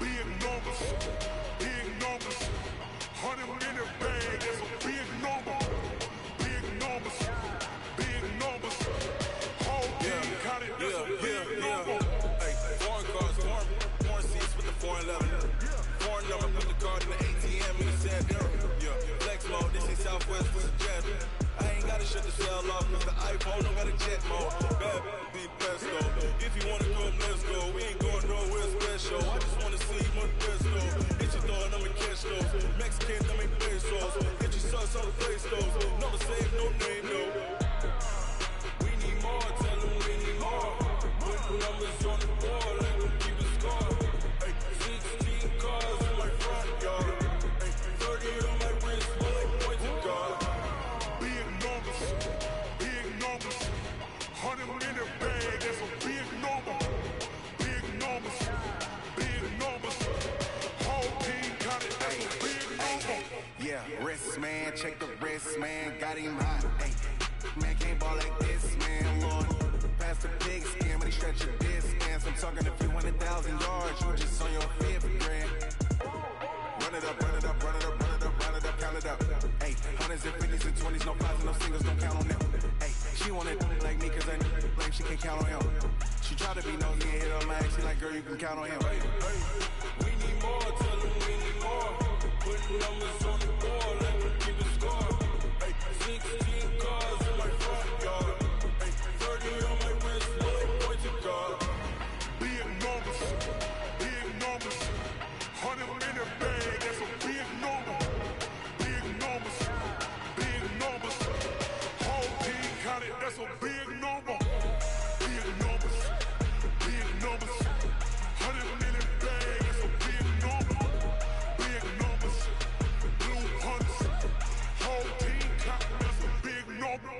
Big numbers, big numbers. 100-minute bag, that's a big number. Big numbers, big numbers. Whole team got it, that's a big number. Hey, foreign cars, foreign seats with the foreign leather. Foreign number, put the card in the ATM and it said yeah. Flex mode, this ain't Southwest, this is Jet. I ain't gotta shut the cell off, cause the iPhone don't got a jet mode. Bad, be pesto. If you wanna come, let's go. We ain't going nowhere special. I just wanna see my pesto. Hit your door and I'ma catch those. Mexican, I make pesos. Hit your sauce on the play stores. Never save no name, no. We need more, tell them we need more. Put numbers on the board, let them keep a score. Hey, 16 cars in my front yard. Hey, 30 on my wrist, more like pointed guard. Big numbers, big numbers. 100-minute bag, that's a big number. Big numbers, big numbers. Whole team got it, that's a big number. Yeah, wrist man, check the wrist man, got him hot. Ay, man can't ball like this, man. Lord, pass the pig skin, but he stretch your distance. I'm talking a few 100,000 yards, you just on your fifth grand. Run it up, run it up, run it up, run it up, run it up, count it up. Ay, hundreds and fifties and 20s, no fives and no singles, don't count on them. Ay, she wanted like me, cause I like she can't count on him. She tried to be nosy and hit on my ass, she like, girl, you can count on him. Hey, we need more, tell them we need more. Put numbers on the board, let them keep a score. Hey, 16 cars in my front yard. Hey, 30 on my wrist, more like pointed guard. Big numbers, big numbers. 100-minute bag, that's a big number. Big numbers, big numbers. Whole team got it, that's a big number. Big numbers, big numbers. 100-minute bag, that's a big number. Big numbers, blue hunters. Whole team got it, that's a big number.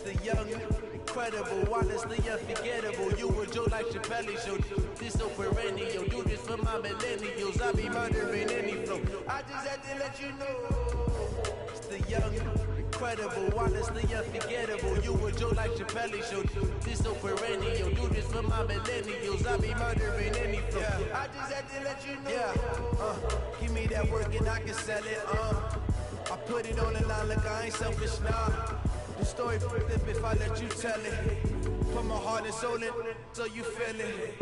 The young, incredible, honestly unforgettable. You were Joe like Chappelle show. This so perennial. Do this for my millennials. I be murdering any flow. I just had to let you know. It's the young, incredible, honestly unforgettable. You were Joe like Chappelle show. This so perennial. Do this for my millennials. I be murdering any flow. I just had to let you know. Give me that work and I can sell it. I put it on the line like I ain't selfish now. The story flip if I let you tell it. Put my heart and soul in so you feel it.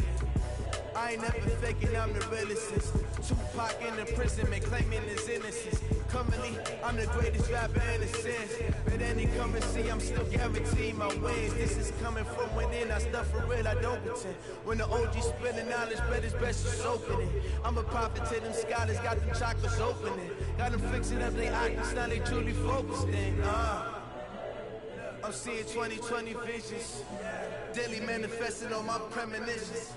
I ain't never faking, I'm the realest since Tupac in the prison man claiming his innocence. Currently, I'm the greatest rapper in a sense. But any currency, I'm still guaranteeing my wins. This is coming from within, I stuff for real, I don't pretend. When the OG spilling knowledge, bet it's best you soaking it. I'm a prophet to them scholars, got them chakras opening. Got them fixing up their octaves, now they truly focused in. I'm seeing 2020 visions, daily manifesting on my premonitions.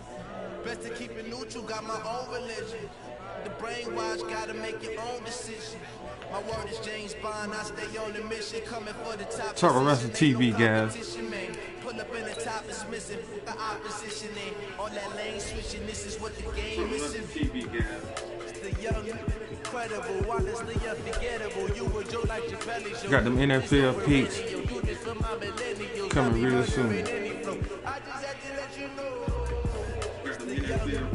Best to keep it neutral, got my own religion. The brainwash, gotta make your own decision. My word is James Bond, I stay on the mission, coming for the top. Talk about the TV, guys. Pull up in the top is missing, the opposition ain't all that lane switching. This is what the game is. TV, guys. The young, incredible, honestly unforgettable. You were Joe like Chappelle show. Got them NFL peaks coming real soon. I just had to let you know.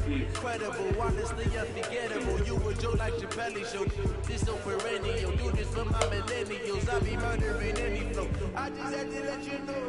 Incredible, honestly unforgettable. You were Joe like Chappelle show. This so perennial. Do this for my millennials. I be murdering any flow. I just had to let you know.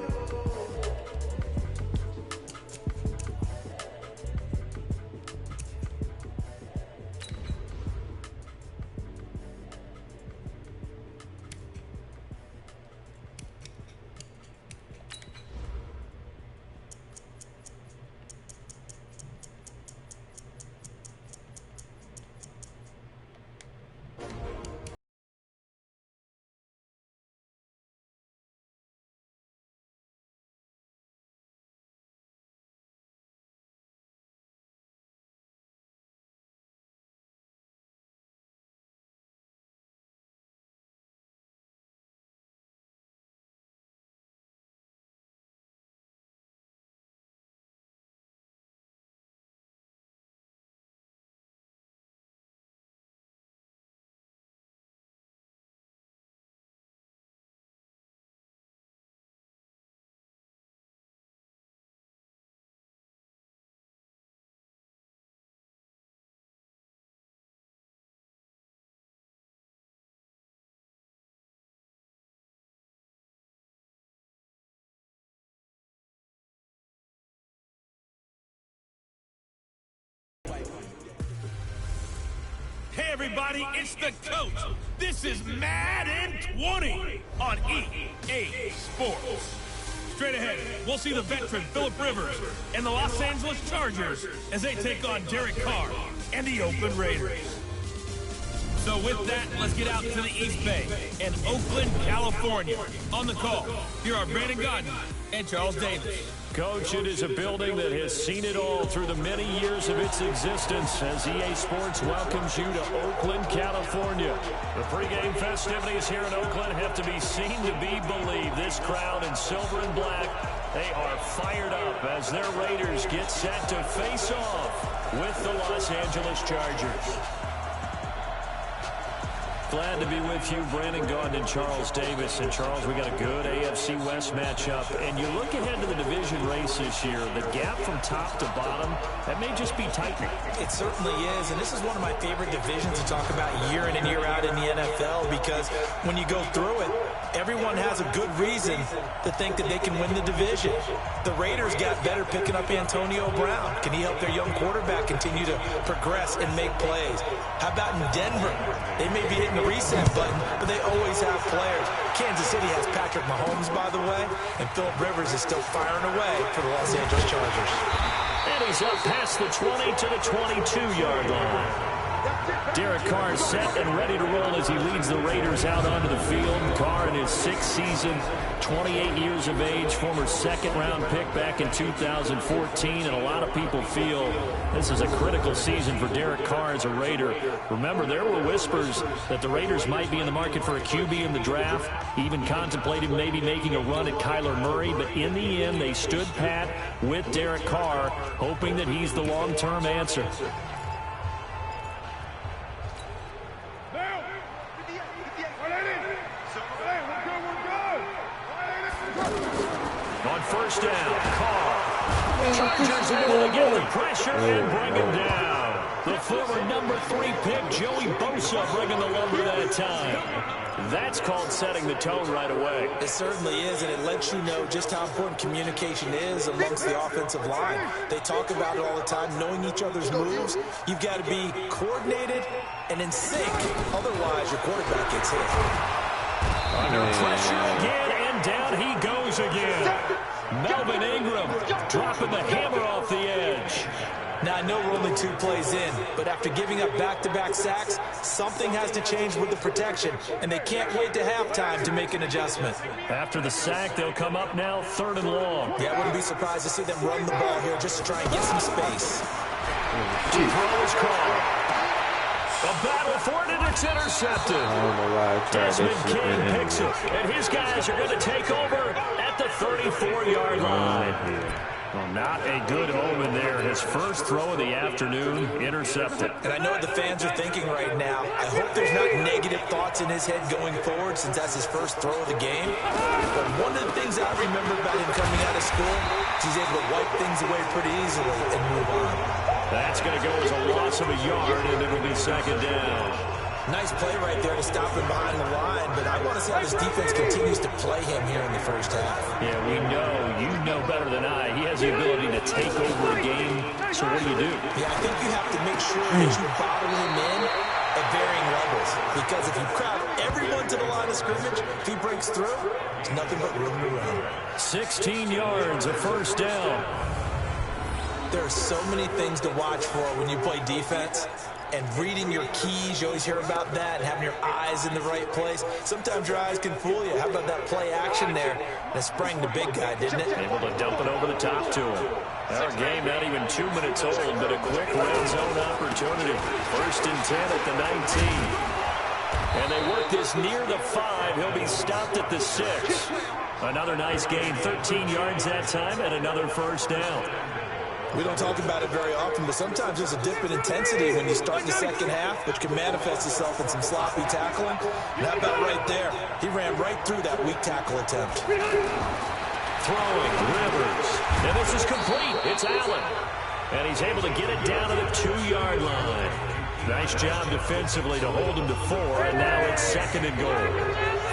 everybody, it's the coach. This is Madden 20 on EA Sports. Straight ahead, we'll see the veteran Phillip Rivers and the Los Angeles Chargers as they take on Derek Carr and the Oakland Raiders. So with that, let's get out to the East Bay and Oakland, California. On the call, here are Brandon Gaudin and Charles Davis. Coach, it is a building that has seen it all through the many years of its existence as EA Sports welcomes you to Oakland, California. The pregame festivities here in Oakland have to be seen to be believed. This crowd in silver and black, they are fired up as their Raiders get set to face off with the Los Angeles Chargers. Glad to be with you, Brandon Gaudin and Charles Davis. And Charles, we got a good AFC West matchup. And you look ahead to the division race this year, the gap from top to bottom, that may just be tightening. It certainly is. And this is one of my favorite divisions to talk about year in and year out in the NFL, because when you go through it, everyone has a good reason to think that they can win the division. The Raiders got better picking up Antonio Brown. Can he help their young quarterback continue to progress and make plays? How about in Denver? They may be hitting the reset button, but they always have players. Kansas City has Patrick Mahomes, by the way, and Phillip Rivers is still firing away for the Los Angeles Chargers. And he's up past the 20 to the 22-yard line. Derek Carr set and ready to roll as he leads the Raiders out onto the field. Carr in his 6th season, 28 years of age, former second-round pick back in 2014, and a lot of people feel this is a critical season for Derek Carr as a Raider. Remember, there were whispers that the Raiders might be in the market for a QB in the draft, even contemplated maybe making a run at Kyler Murray, but in the end, they stood pat with Derek Carr, hoping that he's the long-term answer. On first down, Carr. Chargers are able to get the pressure and bring him down. The former number 3 pick, Joey Bosa, bringing the lumber that time. That's called setting the tone right away. It certainly is, and it lets you know just how important communication is amongst the offensive line. They talk about it all the time, knowing each other's moves. You've got to be coordinated and in sync. Otherwise, your quarterback gets hit. Under pressure again, and down he goes again. Melvin Ingram dropping the hammer off the edge. Now, I know we're only 2 plays in, but after giving up back-to-back sacks, something has to change with the protection, and they can't wait to halftime to make an adjustment. After the sack, they'll come up now 3rd and long. Yeah, I wouldn't be surprised to see them run the ball here just to try and get some space. Throw is called. A battle for it, and it's intercepted. Desmond King picks it, and his guys are going to take over at the 34-yard line. Well, not a good omen there. His first throw of the afternoon, intercepted. And I know what the fans are thinking right now. I hope there's not negative thoughts in his head going forward, since that's his first throw of the game. But one of the things I remember about him coming out of school is he's able to wipe things away pretty easily and move on. That's going to go as a loss of a yard, and it'll be 2nd down. Nice play right there to stop him behind the line, but I want to see how this defense continues to play him here in the first half. Yeah, we know. You know better than I. He has the ability to take over a game. So what do you do? Yeah, I think you have to make sure that you bottle him in at varying levels, because if you crowd everyone to the line of scrimmage, if he breaks through, there's nothing but room to run. 16 yards, a first down. There are so many things to watch for when you play defense. And reading your keys, you always hear about that, and having your eyes in the right place. Sometimes your eyes can fool you. How about that play action there? That sprang the big guy, didn't it? Able to dump it over the top to him. Our game not even 2 minutes old, but a quick red zone opportunity. 1st and 10 at the 19. And they work this near the 5. He'll be stopped at the 6. Another nice gain, 13 yards that time, and another first down. We don't talk about it very often, but sometimes there's a dip in intensity when you start in the second half, which can manifest itself in some sloppy tackling. And how about right there? He ran right through that weak tackle attempt. Throwing, Rivers. And this is complete. It's Allen. And he's able to get it down to the 2-yard line. Nice job defensively to hold him to 4, and now it's 2nd and goal.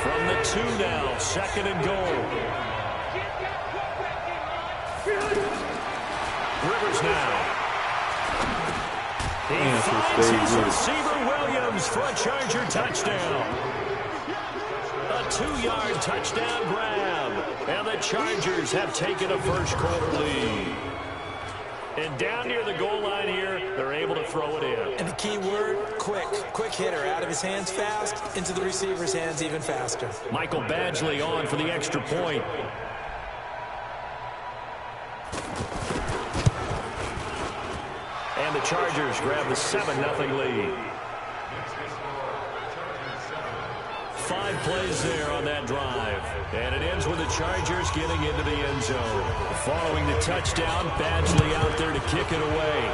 From the 2 now, 2nd and goal. Rivers now. He finds his receiver, Williams. Williams for a Charger touchdown. A 2-yard touchdown grab. And the Chargers have taken a first-quarter lead. And down near the goal line here, they're able to throw it in. And the key word, quick. Quick hitter. Out of his hands fast, into the receiver's hands even faster. Michael Badgley on for the extra point. And the Chargers grab the 7-0 lead. 5 plays there on that drive. And it ends with the Chargers getting into the end zone. Following the touchdown, Badgley out there to kick it away.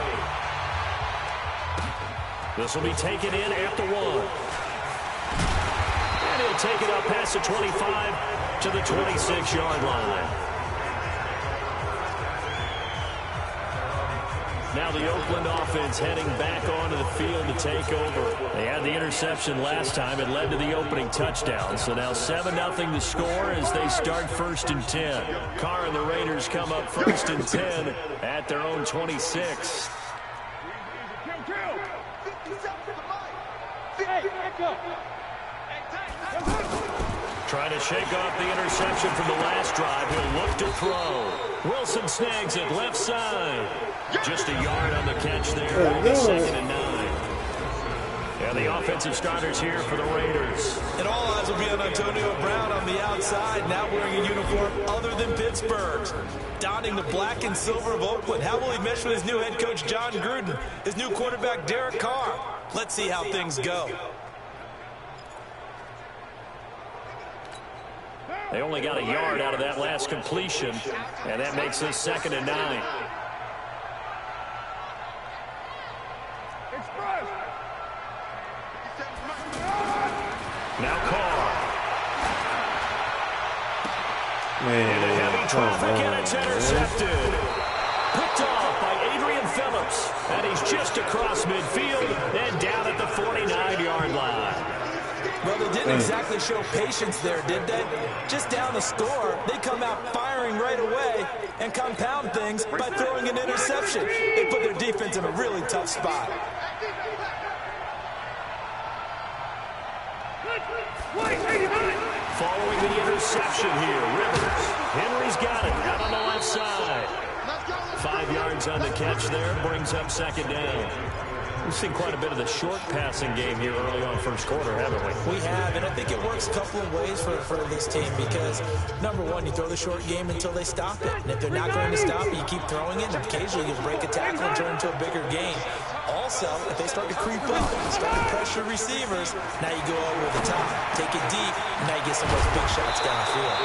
This will be taken in at the 1. And he'll take it up past the 25 to the 26-yard line. Now the Oakland offense heading back onto the field to take over. They had the interception last time. It led to the opening touchdown. So now 7-0 the score as they start 1st and 10. Carr and the Raiders come up 1st and 10 at their own 26. Trying to shake off the interception from the last drive. He'll look to throw. Wilson snags it left side. Just a yard on the catch there. The 2nd and 9. And the offensive starters here for the Raiders. And all eyes will be on Antonio Brown on the outside, now wearing a uniform other than Pittsburgh's. Donning the black and silver of Oakland. How will he mesh with his new head coach, John Gruden? His new quarterback, Derek Carr. Let's see how things go. They only got a yard out of that last completion, and that makes this 2nd and 9. Now Carr. Man, In a heavy traffic, and it's intercepted. Picked off by Adrian Phillips, and he's just across midfield and down at the 49-yard line. Well, they didn't exactly show patience there, did they? Just down the score, they come out firing right away and compound things by throwing an interception. They put their defense in a really tough spot. Following the interception here, Rivers. Henry's got it out on the left side. 5 yards on the catch there, brings up 2nd down. We've seen quite a bit of the short passing game here early on 1st quarter, haven't we? We have, and I think it works a couple of ways for this team because, number one, you throw the short game until they stop it. And if they're not going to stop it, you keep throwing it, and occasionally you break a tackle and turn into a bigger game. Also, if they start to creep up, start to pressure receivers, now you go over the top, take it deep, and now you get some of those big shots downfield.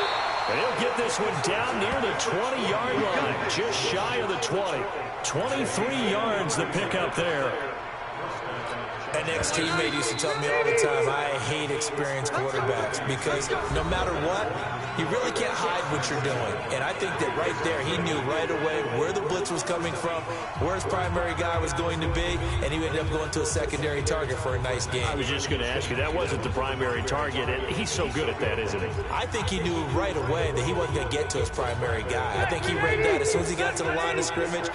And he'll get this one down near the 20-yard line, just shy of the 20. 23 yards the pickup there. An ex-teammate used to tell me all the time, I hate experienced quarterbacks because no matter what, you really can't hide what you're doing. And I think that right there, he knew right away where the blitz was coming from, where his primary guy was going to be, and he ended up going to a secondary target for a nice game. I was just going to ask you, that wasn't the primary target, and he's so good at that, isn't he? I think he knew right away that he wasn't going to get to his primary guy. I think he read that as soon as he got to the line of scrimmage,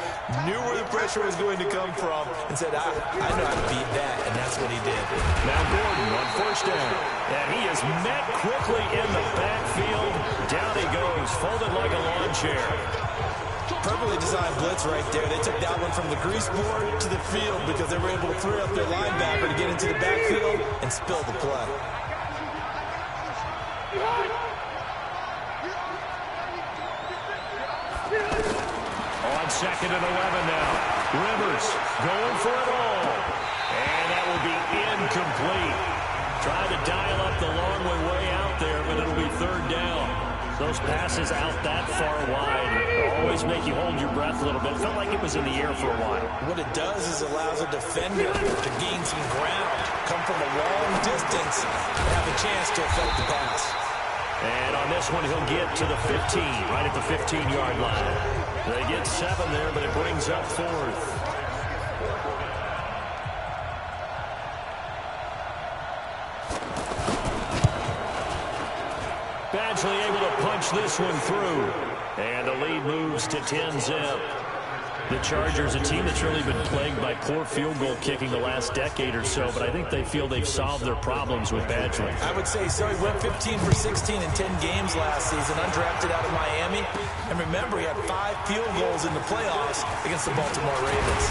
knew where the pressure was going to come from, and said, I know how to beat that. And that's what he did. Now Gordon on 1st down. And he is met quickly in the backfield. Down he goes, folded like a lawn chair. Perfectly designed blitz right there. They took that one from the grease board to the field because they were able to free up their linebacker to get into the backfield and spill the play. On 2nd and 11 now. Rivers going for it all. And that will be incomplete. Trying to dial up the long way out there, but it'll be 3rd down. Those passes out that far wide always make you hold your breath a little bit. Felt like it was in the air for a while. What it does is allows a defender to gain some ground, come from a long distance, and have a chance to affect the pass. And on this one, he'll get to the 15, right at the 15-yard line. They get 7 there, but it brings up 4th. Badgley able to punch this one through. And the lead moves to 10-zip. The Chargers, a team that's really been plagued by poor field goal kicking the last decade or so, but I think they feel they've solved their problems with Badgley. I would say so. He went 15 for 16 in 10 games last season, undrafted out of Miami. And remember, he had 5 field goals in the playoffs against the Baltimore Ravens.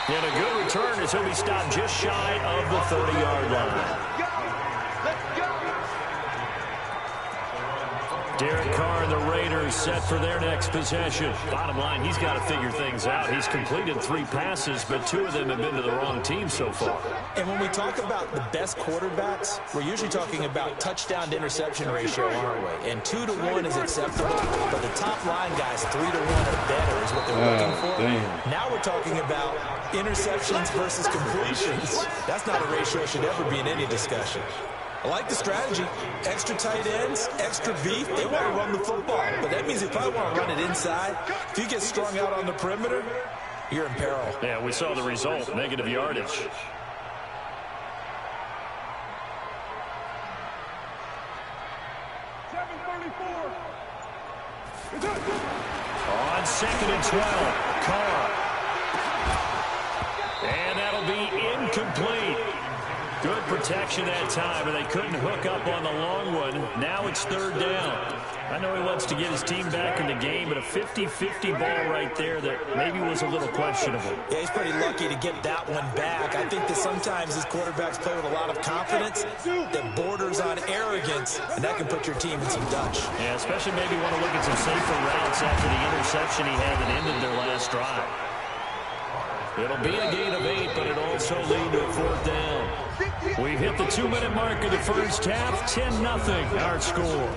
And a good return as he'll be stopped just shy of the 30-yard line. Derek Carr and the Raiders set for their next possession. Bottom line, he's got to figure things out. He's completed 3 passes, but 2 of them have been to the wrong team so far. And when we talk about the best quarterbacks, we're usually talking about touchdown-to-interception ratio, aren't we? And 2 to 1 is acceptable, but the top line guys, 3 to 1 or better is what they're looking for. Damn. Now we're talking about interceptions versus completions. That's not a ratio that should ever be in any discussion. I like the strategy. Extra tight ends, extra beef. They want to run the football. But that means if I want to run it inside, if you get strung out on the perimeter, you're in peril. Yeah, we saw the result. Negative yardage. On 2nd and 12, Carr. And that'll be incomplete. Good protection that time, but they couldn't hook up on the long one. Now it's 3rd down. I know he wants to get his team back in the game, but a 50-50 ball right there that maybe was a little questionable. Yeah, he's pretty lucky to get that one back. I think that sometimes these quarterbacks play with a lot of confidence that borders on arrogance, and that can put your team in some Dutch. Yeah, especially maybe want to look at some safer routes after the interception he had that ended their last drive. It'll be a gain of 8, but it'll also lead to a 4th down. We've hit the 2-minute mark of the first half. 10-0 our score.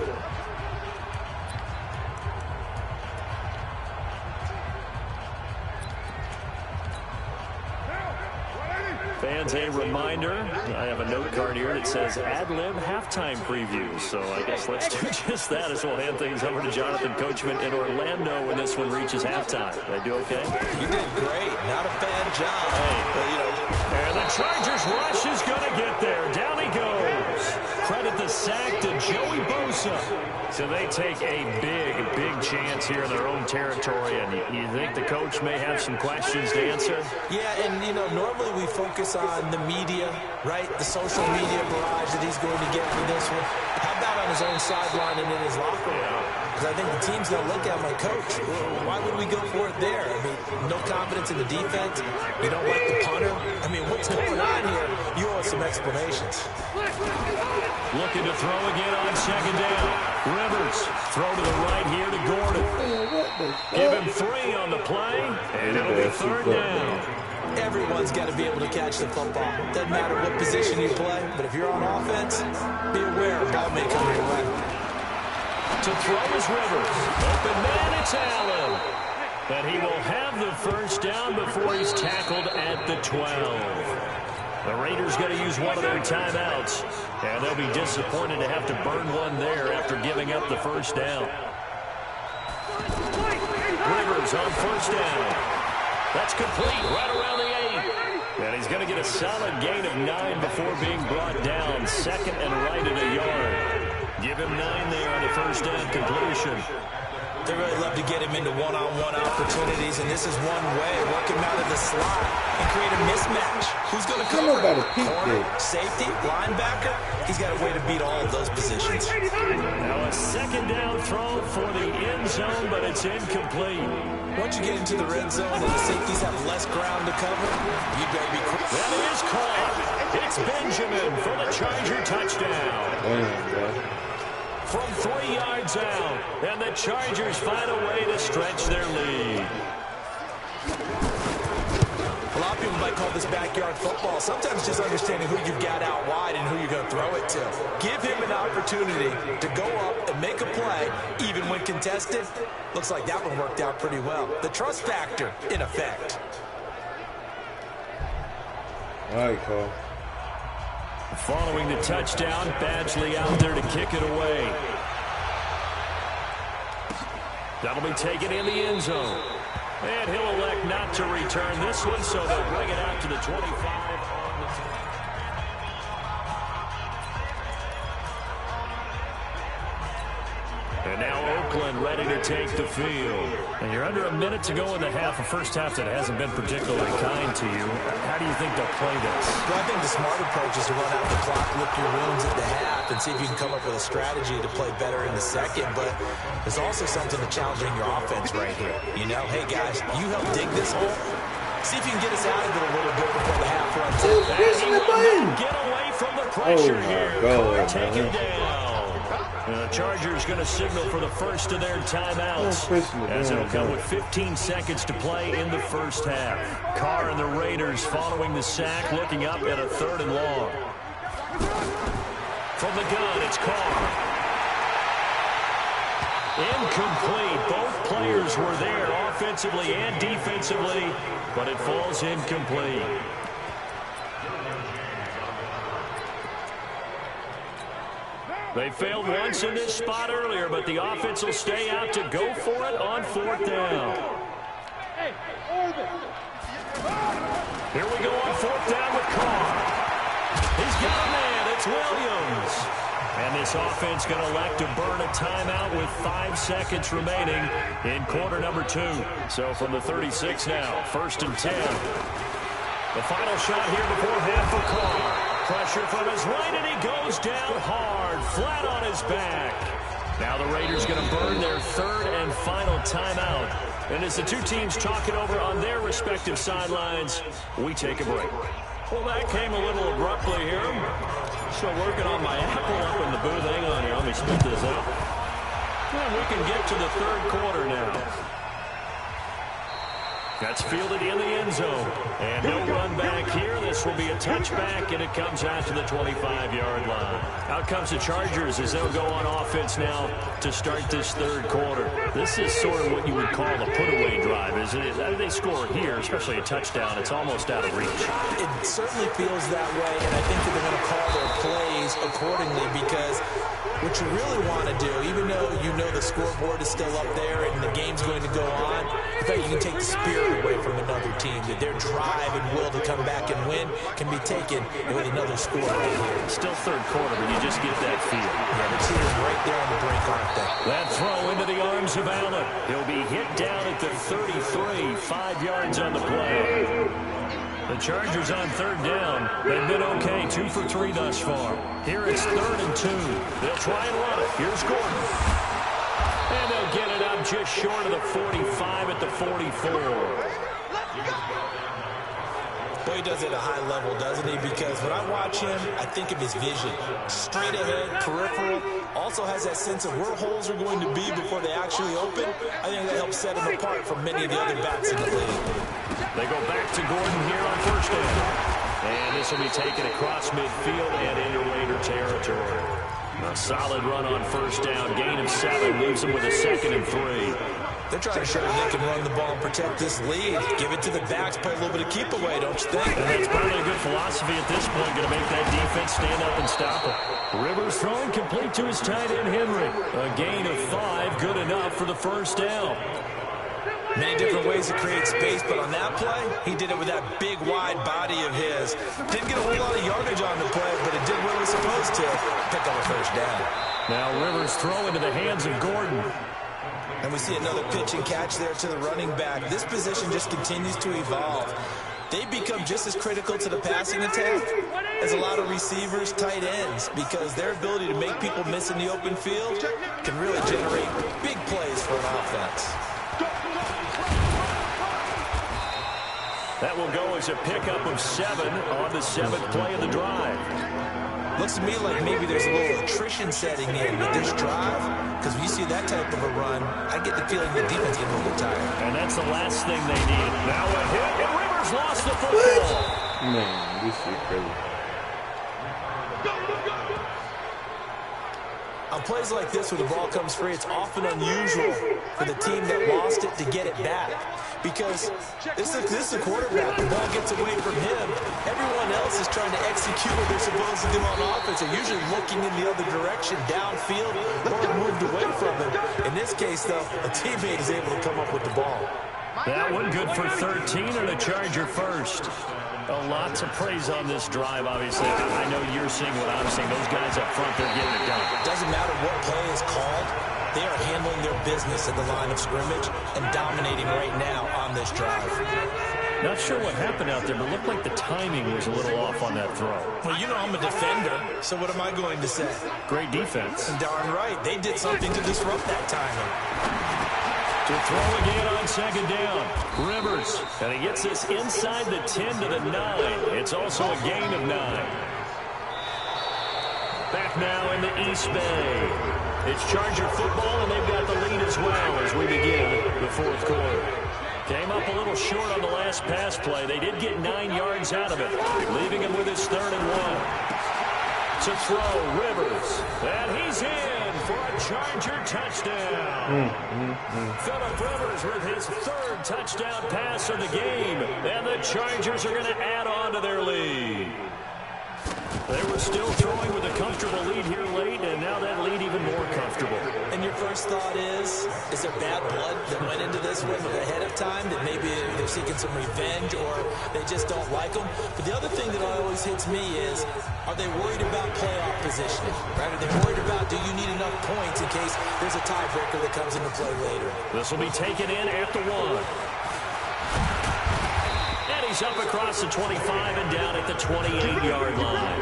Fans, a reminder, I have a note card here that says ad-lib halftime previews. So I guess let's do just that as we'll hand things over to Jonathan Coachman in Orlando when this one reaches halftime. Did I do okay? You did great. Not a bad job. Hey. Well, you know. And the Chargers rush is going to get there. Down he goes. Credit the sack to Joey Bosa. So they take a big chance here in their own territory. And you think the coach may have some questions to answer? Yeah, and, you know, normally we focus on the media, right? The social media barrage that he's going to get for this one. How about on his own sideline and in his locker room? Because I think the team's going to look at my coach. Why would we go for it there? I mean, no confidence in the defense. You don't like the punter. I mean, what's going on here? You owe us some explanations. Looking to throw again on 2nd down. Rivers, throw to the right here to Gordon. Give him 3 on the play, and it'll be 3rd down. Everyone's got to be able to catch the football. Doesn't matter what position you play, but if you're on offense, be aware a ball may come your way. To throw is Rivers. Open man, it's Allen. And he will have the 1st down before he's tackled at the 12. The Raiders going to use one of their timeouts, and they'll be disappointed to have to burn one there after giving up the 1st down. Rivers on 1st down. That's complete right around the 8. And he's going to get a solid gain of 9 before being brought down. 2nd and right at a yard. Give him 9 there on the 1st down completion. They really love to get him into one-on-one opportunities, and this is one way. Work him out of the slot and create a mismatch. Who's going to cover? Corner, safety, linebacker. He's got a way to beat all of those positions. Now a 2nd down throw for the end zone, but it's incomplete. Once you get into the red zone and the safeties have less ground to cover, you better be quick. That is caught. It's Benjamin for the Charger touchdown. From 3 yards out, and the Chargers find a way to stretch their lead. A lot of people might call this backyard football. Sometimes just understanding who you've got out wide and who you're going to throw it to. Give him an opportunity to go up and make a play, even when contested. Looks like that one worked out pretty well. The trust factor, in effect. All right, Cole. Following the touchdown, Badgley out there to kick it away. That'll be taken in the end zone. And he'll elect not to return this one, so they'll bring it out to the 25. And now Oakland ready to take the field. And you're under a minute to go in the half, a first half that hasn't been particularly kind to you. How do you think they'll play this? Well, I think the smart approach is to run out the clock, lick your wounds at the half, and see if you can come up with a strategy to play better in the second. But there's also something to challenging your offense right here. You know, hey, guys, you help dig this hole. See if you can get us out of it a little bit before the half runs out. Get away from the pressure here. God, take it down. The Chargers going to signal for the first of their timeouts, as it'll come with 15 seconds to play in the first half. Carr and the Raiders following the sack, looking up at a 3rd and long. From the gun, it's Carr. Incomplete. Both players were there offensively and defensively, but it falls incomplete. They failed once in this spot earlier, but the offense will stay out to go for it on 4th down. Here we go on 4th down with Carr. He's got a man. It's Williams. And this offense going to elect to burn a timeout with 5 seconds remaining in quarter number 2. So from the 36 now, 1st and 10. The final shot here before half for Carr. Pressure from his right, and he goes down hard, flat on his back. Now the Raiders going to burn their 3rd and final timeout. And as the two teams talk it over on their respective sidelines, we take a break. Well, that came a little abruptly here. Still working on my apple up in the booth. Hang on here. Let me spit this out. And we can get to the 3rd quarter now. That's fielded in the end zone. And no run back here. This will be a touchback, and it comes out to the 25-yard line. Out comes the Chargers as they'll go on offense now to start this 3rd quarter. This is sort of what you would call a put-away drive, isn't it? They score here, especially a touchdown. It's almost out of reach. It certainly feels that way, and I think that they're going to call their plays accordingly, because what you really want to do, even though you know the scoreboard is still up there and the game's going to go on, in fact, you can take the spirit away from another team, that their drive and will to come back and win can be taken with another score right here. Still 3rd quarter, but you just get that feel. Yeah, the team is right there on the brink, aren't they? That throw into the arms of Allen. He'll be hit down at the 33, 5 yards on the play. The Chargers on 3rd down. They've been okay, 2 for 3 thus far. Here it's 3rd and 2. They'll try and run it. Here's Gordon. And they'll get it up just short of the 45 at the 44. Boy, he does it at a high level, doesn't he? Because when I watch him, I think of his vision. Straight ahead, peripheral. Also has that sense of where holes are going to be before they actually open. I think that helps set him apart from many of the other backs in the league. They go back to Gordon here on 1st down. And this will be taken across midfield and into Raider territory. A solid run on 1st down. Gain of 7 leaves them with a 2nd and 3. They're trying to show that they can run the ball and protect this lead. Give it to the backs, play a little bit of keep away, don't you think? And that's probably a good philosophy at this point, going to make that defense stand up and stop it. Rivers throwing complete to his tight end, Henry. A gain of 5, good enough for the 1st down. Many different ways to create space, but on that play, he did it with that big, wide body of his. Didn't get a whole lot of yardage on the play, but it did what it was supposed to. Pick up a 1st down. Now Rivers throw into the hands of Gordon. And we see another pitch and catch there to the running back. This position just continues to evolve. They become just as critical to the passing attack as a lot of receivers, tight ends, because their ability to make people miss in the open field can really generate big plays for an offense. That will go as a pickup of 7 on the 7th play of the drive. Looks to me like maybe there's a little attrition setting in with this drive, because when you see that type of a run, I get the feeling the defense gets a little bit tired. And that's the last thing they need. Now a hit, and Rivers lost the football. Man, this is crazy. On plays like this where the ball comes free, it's often unusual for the team that lost it to get it back. Because this is a quarterback. The ball gets away from him. Everyone else is trying to execute what they're supposed to do on offense. They're usually looking in the other direction, downfield, or moved away from him. In this case, though, a teammate is able to come up with the ball. That one good for 13 and a Charger first. Lots of praise on this drive, obviously. I know you're seeing what I'm seeing. Those guys up front, they're getting it done. Doesn't matter what play is called. They are handling their business at the line of scrimmage and dominating right now on this drive. Not sure what happened out there, but it looked like the timing was a little off on that throw. Well, you know I'm a defender, so what am I going to say? Great defense. Darn right. They did something to disrupt that timing. To throw again on second down. Rivers. And he gets this inside the 10 to the 9. It's also a gain of 9. Back now in the East Bay. It's Charger football, and they've got the lead as well as we begin the fourth quarter. Came up a little short on the last pass play. They did get 9 yards out of it, leaving him with his 3rd and 1. To throw, Rivers. And he's in for a Charger touchdown. Phillip Rivers with his 3rd touchdown pass of the game. And the Chargers are going to add on to their lead. They were still throwing with a comfortable lead here late, and now that lead even more comfortable. And your first thought is there bad blood that went into this one ahead of time, that maybe they're seeking some revenge or they just don't like them? But the other thing that always hits me is, are they worried about playoff positioning? Right? Are they worried about, do you need enough points in case there's a tiebreaker that comes into play later? This will be taken in at the 1. He's up across the 25 and down at the 28-yard line.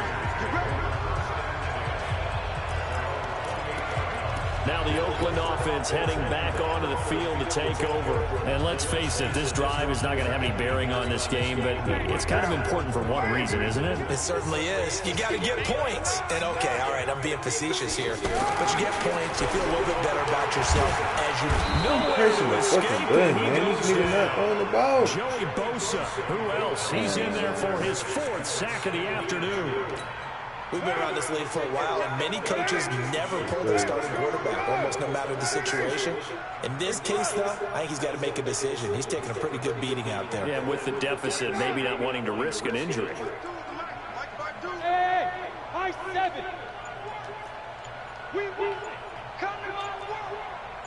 Now the Oakland offense heading back onto the field to take over. And let's face it, this drive is not going to have any bearing on this game, but it's kind of important for one reason, isn't it? It certainly is. You got to get points. And okay, all right, I'm being facetious here. But you get points, you feel a little bit better about yourself as you nowhere to escape. Good, man. He's leaving that on the ball. Joey Bosa, who else? He's in there for his 4th sack of the afternoon. We've been around this league for a while, and many coaches never pull their starting quarterback, almost no matter the situation. In this case, though, I think he's got to make a decision. He's taking a pretty good beating out there. Yeah, with the deficit, maybe not wanting to risk an injury. Hey, high 7. We won. Come on, world.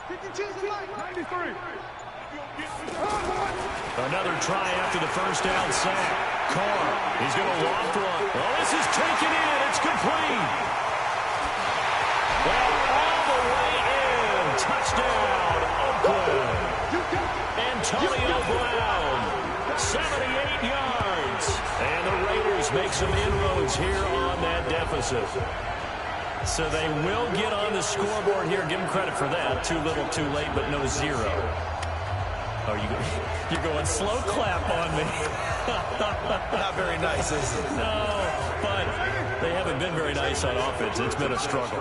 52 light. 93. Another try after the first down sack. Carr, he's going to loft one. Oh, this is taken in. It's complete. Well, all the way in. Touchdown, Oakland. Antonio Brown, 78 yards. And the Raiders make some inroads here on that deficit. So they will get on the scoreboard here. Give them credit for that. Too little, too late, but no 0. Oh, you're going slow clap on me. Not very nice, is it? No, but they haven't been very nice on offense. It's been a struggle.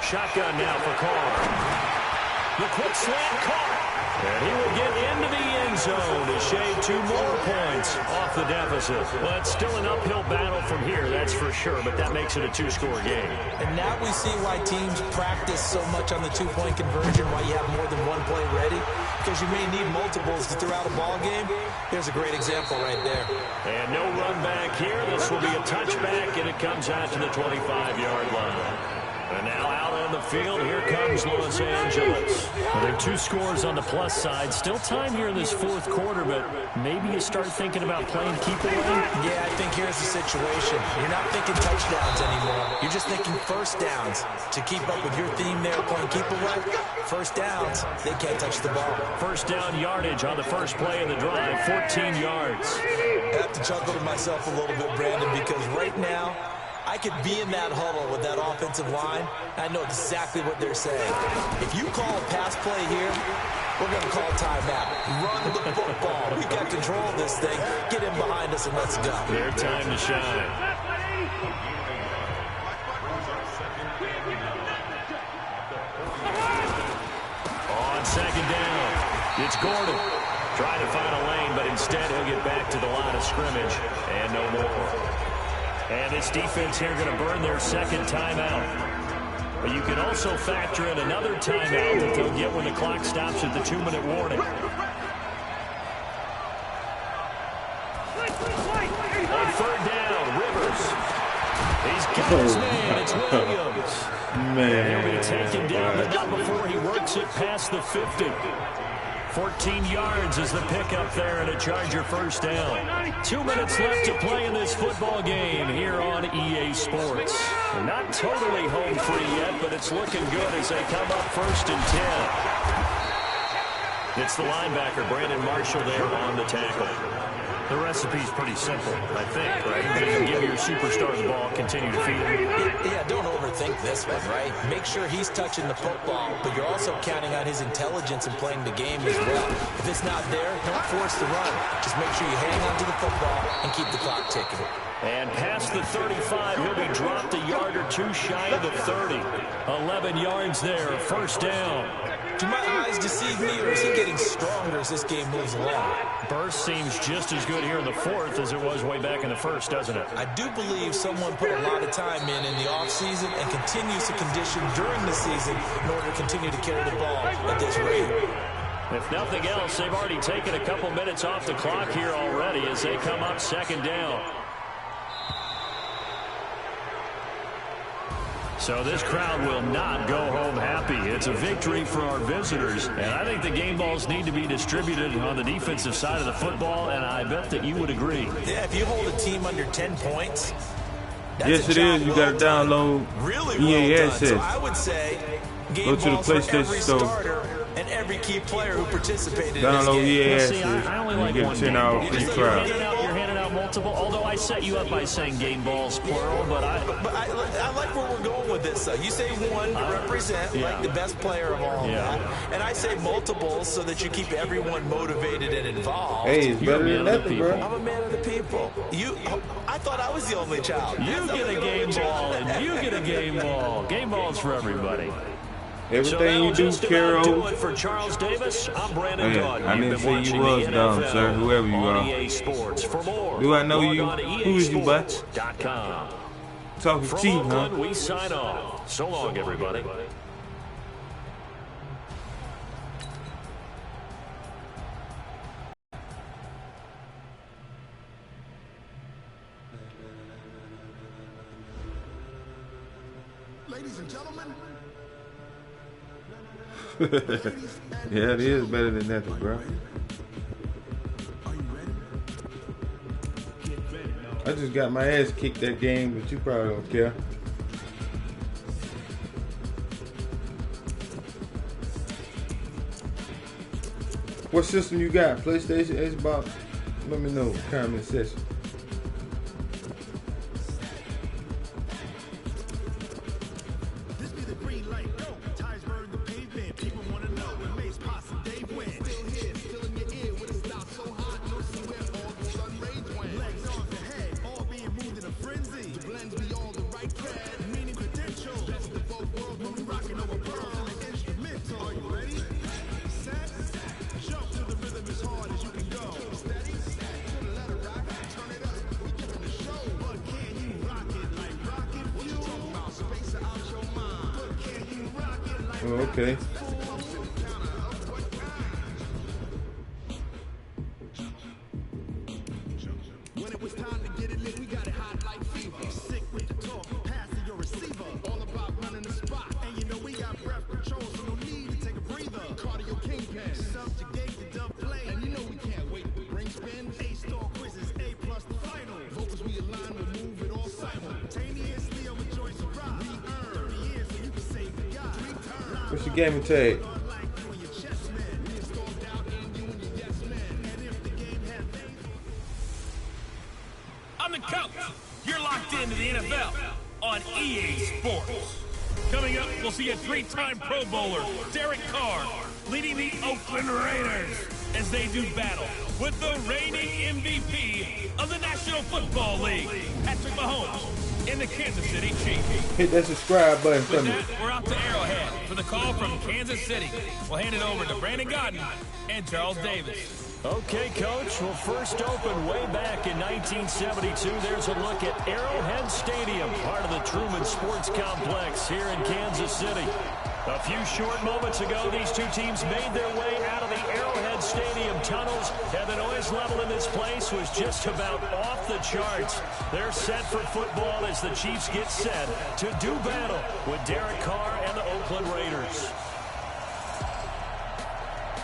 Shotgun now for Carr. The quick slant caught. And he will get into the end zone to shave 2 more points off the deficit. Well, it's still an uphill battle from here, that's for sure, but that makes it a 2-score game. And now we see why teams practice so much on the 2-point conversion, why you have more than one play ready, because you may need multiples throughout a ball game. Here's a great example right there. And no run back here. This will be a touchback, and it comes out to the 25-yard line. And now out on the field, here comes Los Angeles. Well, there are 2 scores on the plus side. Still time here in this 4th quarter, but maybe you start thinking about playing keep away. Yeah, I think here's the situation. You're not thinking touchdowns anymore. You're just thinking first downs. To keep up with your theme there, playing keep away, first downs, they can't touch the ball. First down yardage on the first play of the drive, 14 yards. I have to chuckle to myself a little bit, Brandon, because right now, I could be in that huddle with that offensive line. I know exactly what they're saying. If you call a pass play here, we're going to call timeout. Run the football. We got control of this thing. Get in behind us and let's go. Their time to shine. On second down, it's Gordon. Trying to find a lane, but instead he'll get back to the line of scrimmage and no more. And this defense here going to burn their 2nd timeout. But you can also factor in another timeout that they'll get when the clock stops at the 2-minute warning. On 3rd down, Rivers. He's got his man. It's Williams. Man. And he'll be taken down, but not before he works it past the 50. 14 yards is the pickup there and a Charger first down. 2 minutes left to play in this football game here on EA Sports. They're not totally home free yet, but it's looking good as they come up 1st and 10. It's the linebacker, Brandon Marshall, there on the tackle. The recipe's pretty simple, I think, right? You give your superstar the ball, continue to feed him. Yeah, don't overthink this one, right? Make sure he's touching the football, but you're also counting on his intelligence in playing the game as well. If it's not there, don't force the run. Just make sure you hang on to the football and keep the clock ticking. And past the 35, he'll be dropped a yard or two shy of the 30. 11 yards there, first down. Do my eyes deceive me, or is he getting stronger as this game moves along? Burst seems just as good here in the 4th as it was way back in the 1st, doesn't it? I do believe someone put a lot of time in the offseason and continues to condition during the season in order to continue to carry the ball at this rate. If nothing else, they've already taken a couple minutes off the clock here already as they come up 2nd down. So this crowd will not go home happy. It's a victory for our visitors. And I think the game balls need to be distributed on the defensive side of the football, and I bet that you would agree. Yeah, if you hold a team under 10 points, yes, it is. You got to download EA Assets. So I would say go to the PlayStation Store. And every key player who participated download in this game. EA Assets. I only like one 10-hour free trial. You're handing out multiple, although I set you up by saying game balls plural, but I like where we're going with this. You say one to represent like the best player of all that, and I say multiples so that you keep everyone motivated and involved. Hey, it's better than nothing, bro. I'm a man of the people. I thought I was the only child. You get a game ball, and you get a game ball. Game balls for everybody. Everything you do, Carol. Do it for Charles Davis. I'm Brandon Gaudin. I didn't say you was dumb, sir. Whoever you are. EA Sports. For more, do I know you? Who is you, bud? Talking from cheap, Oakland, huh? we sign off. So long, everybody. Ladies and gentlemen. Yeah, it is better than nothing, bro. I just got my ass kicked that game, but you probably don't care. What system you got? PlayStation, Xbox? Let me know. Comment section. Oh, okay. When it was time to get it lit, we got it hot like fever. Sick with the talk, pass to your receiver. All about running the spot. And you know we got breath control, so no need to take a breather. Cardio kingpin, subjugate the dub play. And you know we can't wait to bring spin. A-star quizzes, A+ the final. Vocals we align, we'll move it all simultaneously over choice of rock. We earn 30 years so you can save the guy. What's your gamer tag? I'm the coach. You're locked into the NFL on EA Sports. Coming up, we'll see a 3-time Pro Bowler, Derek Carr, leading the Oakland Raiders as they do battle with the reigning MVP of the National Football League, Patrick Mahomes, in the Kansas City Chiefs. Hit that subscribe button for With me. that, we're out to Arrowhead for the call from Kansas City. We'll hand it over to Brandon Gaudin and Charles Davis. Okay, Coach. Well, first opened way back in 1972. There's a look at Arrowhead Stadium, part of the Truman Sports Complex here in Kansas City. A few short moments ago, these two teams made their way out of the Arrowhead Stadium tunnels, and the noise level in this place was just about off the charts. They're set for football as the Chiefs get set to do battle with Derek Carr and the Oakland Raiders.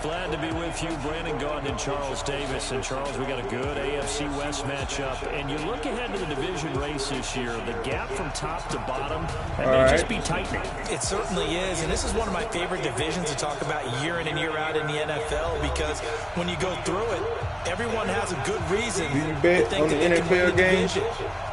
Glad to be with you, Brandon Gaudin and Charles Davis. And Charles, we got a good AFC West matchup. And you look ahead to the division race this year, the gap from top to bottom, that may just be tightening. It certainly is. And this is one of my favorite divisions to talk about year in and year out in the NFL, because when you go through it, everyone has a good reason to think on the NFL game.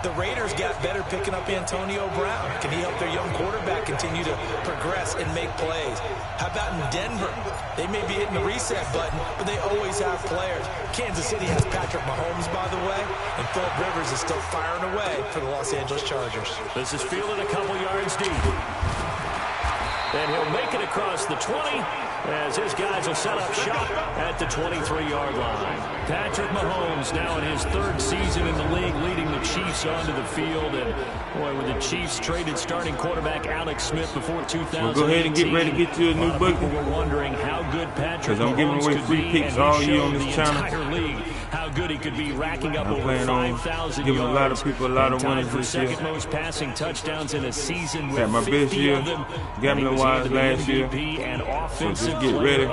The Raiders got better picking up Antonio Brown. Can he help their young quarterback continue to progress and make plays? How about in Denver? They may be hitting the reset button, but they always have players. Kansas City has Patrick Mahomes, by the way, and Philip Rivers is still firing away for the Los Angeles Chargers. This is fielded a couple yards deep. And he'll make it across the 20 as his guys will set up shop at the 23-yard line. Patrick Mahomes now in his third season in the league, leading the Chiefs onto the field. And, boy, with the Chiefs traded starting quarterback Alex Smith before 2018. Well, go ahead and get ready to get you a new bookie. People were wondering how good Patrick I'm giving Mahomes away could free be, picks and all he year showed on this the channel. entire league how good he could be, racking up I'm over 5,000 yards. Giving a lot of people a lot of winners for this year. second most passing touchdowns in a season with Had my best 50 year, of them. gambling-wise last year. And so just get ready.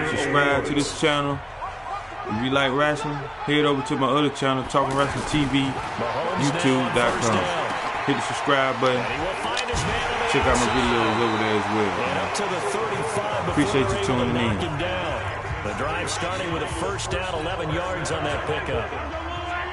Subscribe to this channel. If you like wrestling, head over to my other channel, Talking Wrestling TV, YouTube.com. Hit the subscribe button. Check out my videos over there as well. Appreciate you tuning in. The drive starting with a first down, 11 yards on that pickup.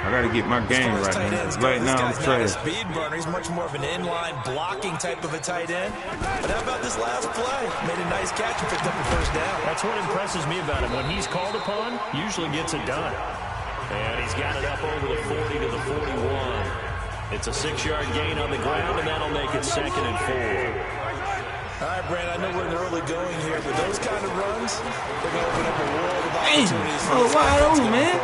I got to get my game right, man. Right now, I'm trash. Speed burner. He's much more of an inline blocking type of a tight end. But how about this last play? Made a nice catch and picked up the first down. That's what impresses me about him. When he's called upon, usually gets it done. And he's got it up over the 40 to the 41. It's a 6-yard gain on the ground, and that'll make it 2nd and 4. All right, Brandon, I know we're in the early going here, but those kind of runs, they're going to open up a world of opportunities. Oh, wide open, man.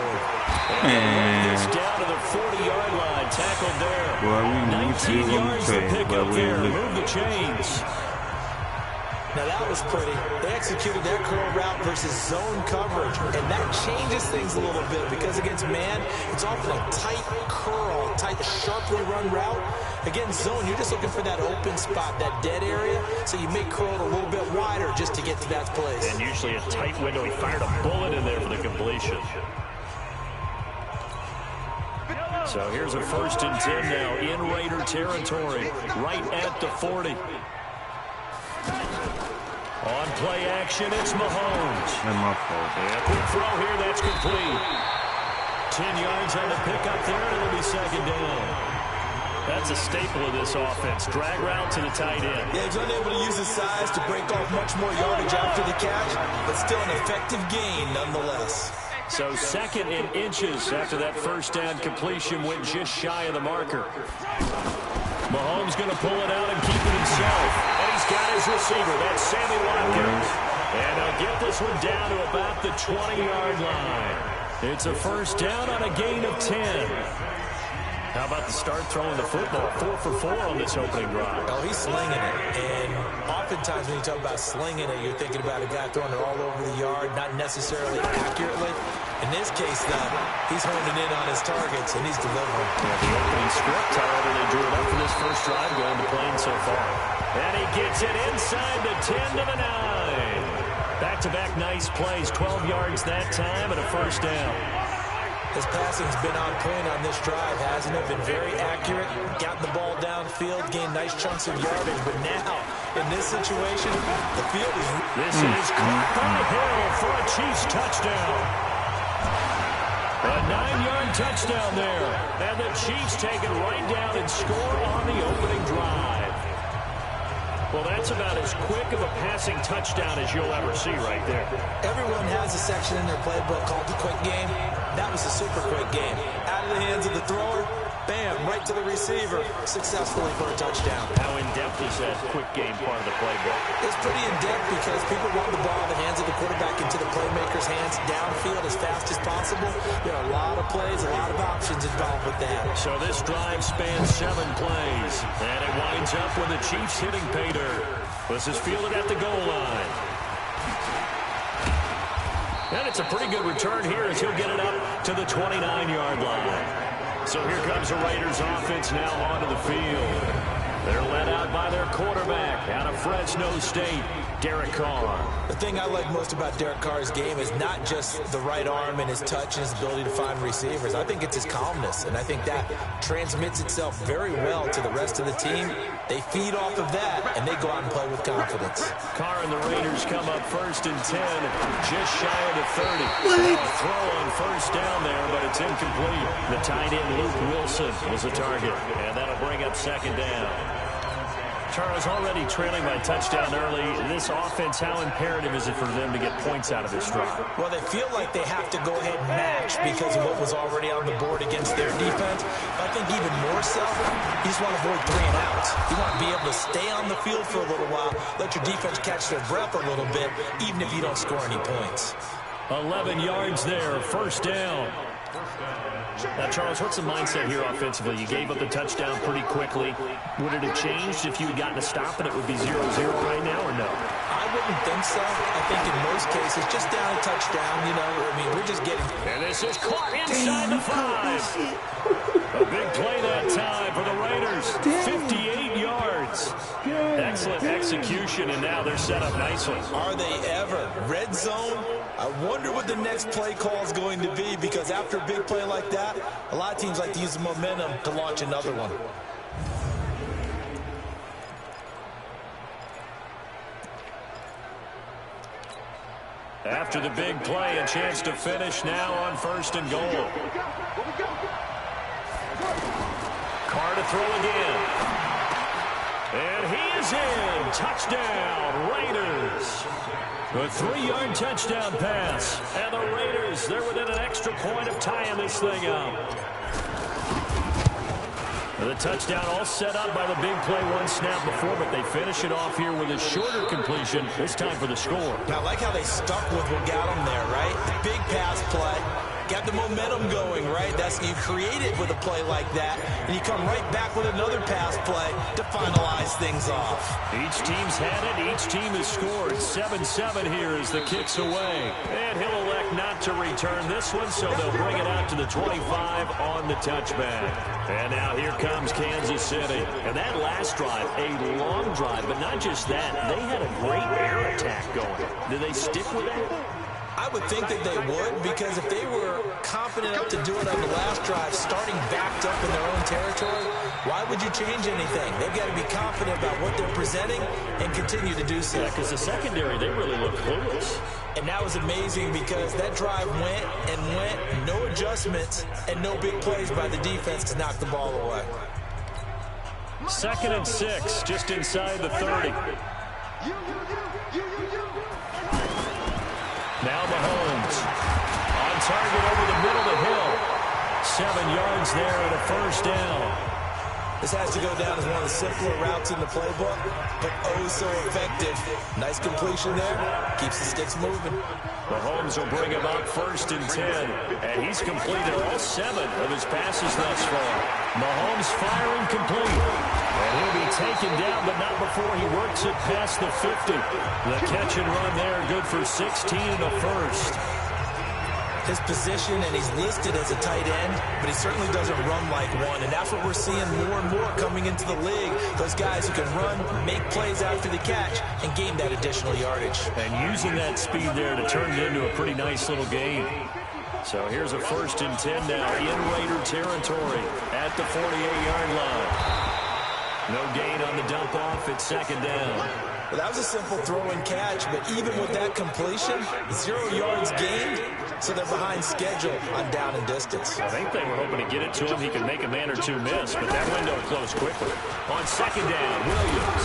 Man. It's down to the 40-yard line, tackled there. Boy, we still on the track, but we move the chains. Now that was pretty. They executed that curl route versus zone coverage, and that changes things a little bit because against man, it's often a tight curl, tight, sharply run route. Against zone, you're just looking for that open spot, that dead area, so you may curl it a little bit wider just to get to that place. And usually a tight window. He fired a bullet in there for the completion. So here's a 1st and 10 now in Raider territory, right at the 40. On play action, it's Mahomes. That's my fault. And quick throw here, that's complete. 10 yards on the pickup there, and it'll be 2nd down. That's a staple of this offense. Drag route to the tight end. Yeah, he's unable to use his size to break off much more yardage after the catch, but still an effective gain nonetheless. So 2nd in inches after that first down completion went just shy of the marker. Mahomes going to pull it out and keep it himself. And he's got his receiver. That's Sammy Watkins. And they'll get this one down to about the 20-yard line. It's a first down on a gain of 10. How about the start throwing the football? 4 for 4 on this opening drive. Oh, he's slinging it. And oftentimes when you talk about slinging it, you're thinking about a guy throwing it all over the yard, not necessarily accurately. In this case, though, he's honing in on his targets, and he's delivering. Yeah, the opening script, however, they drew it up for this first drive going to play so far. And he gets it inside the 10 to the 9. Back-to-back nice plays, 12 yards that time and a first down. His passing's been on point on this drive, hasn't it? Been very accurate, gotten the ball downfield, gained nice chunks of yardage. But now, in this situation, the field is... This is caught by Hill for a Chiefs touchdown. A 9-yard touchdown there. And the Chiefs take it right down and score on the opening drive. Well, that's about as quick of a passing touchdown as you'll ever see right there. Everyone has a section in their playbook called the quick game. That was a super quick game. Out of the hands of the thrower, bam, right to the receiver, successfully for a touchdown. How in-depth is that quick game part of the playbook? It's pretty in-depth because people want the ball in the hands of the quarterback into the playmaker's hands downfield as fast as possible. There are a lot of plays, a lot of options involved with that. So this drive spans 7 plays, and it winds up with the Chiefs hitting pay dirt. This is fielded at the goal line. And it's a pretty good return here as he'll get it up to the 29-yard line. So here comes the Raiders offense now onto the field. They're led out by their quarterback out of Fresno State, Derek Carr. The thing I like most about Derek Carr's game is not just the right arm and his touch and his ability to find receivers. I think it's his calmness, and I think that transmits itself very well to the rest of the team. They feed off of that, and they go out and play with confidence. Carr and the Raiders come up 1st and 10, just shy of the 30. Throw on 1st down there, but it's incomplete. The tight end, Luke Wilson, was a target, and that'll bring up 2nd down. Charles, already trailing by touchdown early. This offense, how imperative is it for them to get points out of this drive? Well, they feel like they have to go ahead and match because of what was already on the board against their defense. But I think even more so, you just want to avoid 3 and outs. You want to be able to stay on the field for a little while, let your defense catch their breath a little bit, even if you don't score any points. 11 yards there, 1st down. Now, Charles, what's the mindset here offensively? You gave up the touchdown pretty quickly. Would it have changed if you had gotten a stop and it would be 0-0 right now, or no? I wouldn't think so. I think in most cases, just down a touchdown, you know, I mean, we're just getting... And this is caught inside the 5. A big play that time for the Raiders. 58 yards. Excellent execution, and now they're set up nicely. Are they ever? Red zone? I wonder what the next play call is going to be, because after a big play like that, a lot of teams like to use the momentum to launch another one. After the big play, a chance to finish now on 1st and goal. Carr to throw again. And he is in. Touchdown, Raiders. A 3-yard touchdown pass. And the Raiders, they're within an extra point of tying this thing up. The touchdown all set up by the big play 1 snap before, but they finish it off here with a shorter completion, this time for the score. Now, I like how they stuck with what got them there, right? The big pass play. Got the momentum going, right? That's you create it with a play like that, and you come right back with another pass play to finalize things off. Each team's had it. Each team has scored. 7-7 here as the kick's away. And he'll elect not to return this one, so they'll bring it out to the 25 on the touchback. And now here comes Kansas City. And that last drive, a long drive, but not just that. They had a great air attack going. Did they stick with that? I would think that they would, because if they were confident enough to do it on the last drive, starting backed up in their own territory, why would you change anything? They've got to be confident about what they're presenting and continue to do so. Yeah, because the secondary, they really look clueless. And that was amazing because that drive went and went, no adjustments, and no big plays by the defense to knock the ball away. 2nd and 6, just inside the 30. Now Mahomes on target over the middle of the hill. 7 yards there and a 1st down. This has to go down as one of the simpler routes in the playbook, but oh so effective. Nice completion there. Keeps the sticks moving. Mahomes will bring him up 1st and 10. And he's completed all 7 of his passes thus far. Mahomes firing complete. And he'll be taken down, but not before he works it past the 50. The catch and run there, good for 16 and a 1st. His position, and he's listed as a tight end, but he certainly doesn't run like one, and that's what we're seeing more and more coming into the league. Those guys who can run, make plays after the catch, and gain that additional yardage. And using that speed there to turn it into a pretty nice little game. So here's a 1st and 10 now in Raider territory at the 48-yard line. No gain on the dump off. It's 2nd down. Well, that was a simple throw and catch, but even with that completion, 0 yards gained, so they're behind schedule on down and distance. I think they were hoping to get it to him. He could make a man or two miss, but that window closed quickly. On 2nd down, Williams.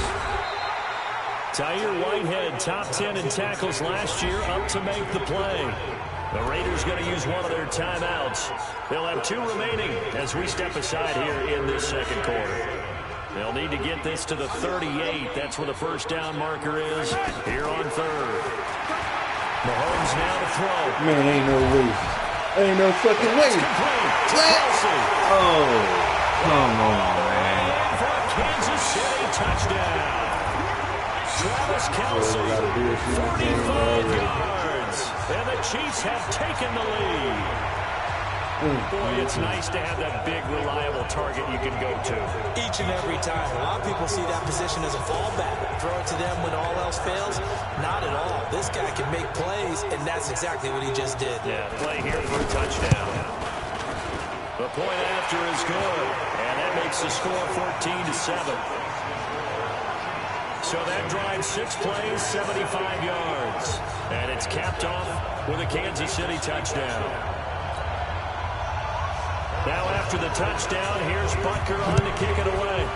Tyre Whitehead, top 10 in tackles last year, up to make the play. The Raiders going to use one of their timeouts. They'll have 2 remaining as we step aside here in this 2nd quarter. They'll need to get this to the 38. That's where the 1st down marker is here on 3rd. Mahomes now to throw. Man, ain't no way. Ain't no fucking way. Oh, come on, man. And for a Kansas City touchdown. Travis Kelce, 45 yards. And the Chiefs have taken the lead. Boy, it's nice to have that big, reliable target you can go to. Each and every time. A lot of people see that position as a fallback. Throw it to them when all else fails. Not at all. This guy can make plays, and that's exactly what he just did. Yeah, play here for a touchdown. The point after is good, and that makes the score 14-7. So that drive 6 plays, 75 yards. And it's capped off with a Kansas City touchdown. Now after the touchdown, here's Butker on to kick it away.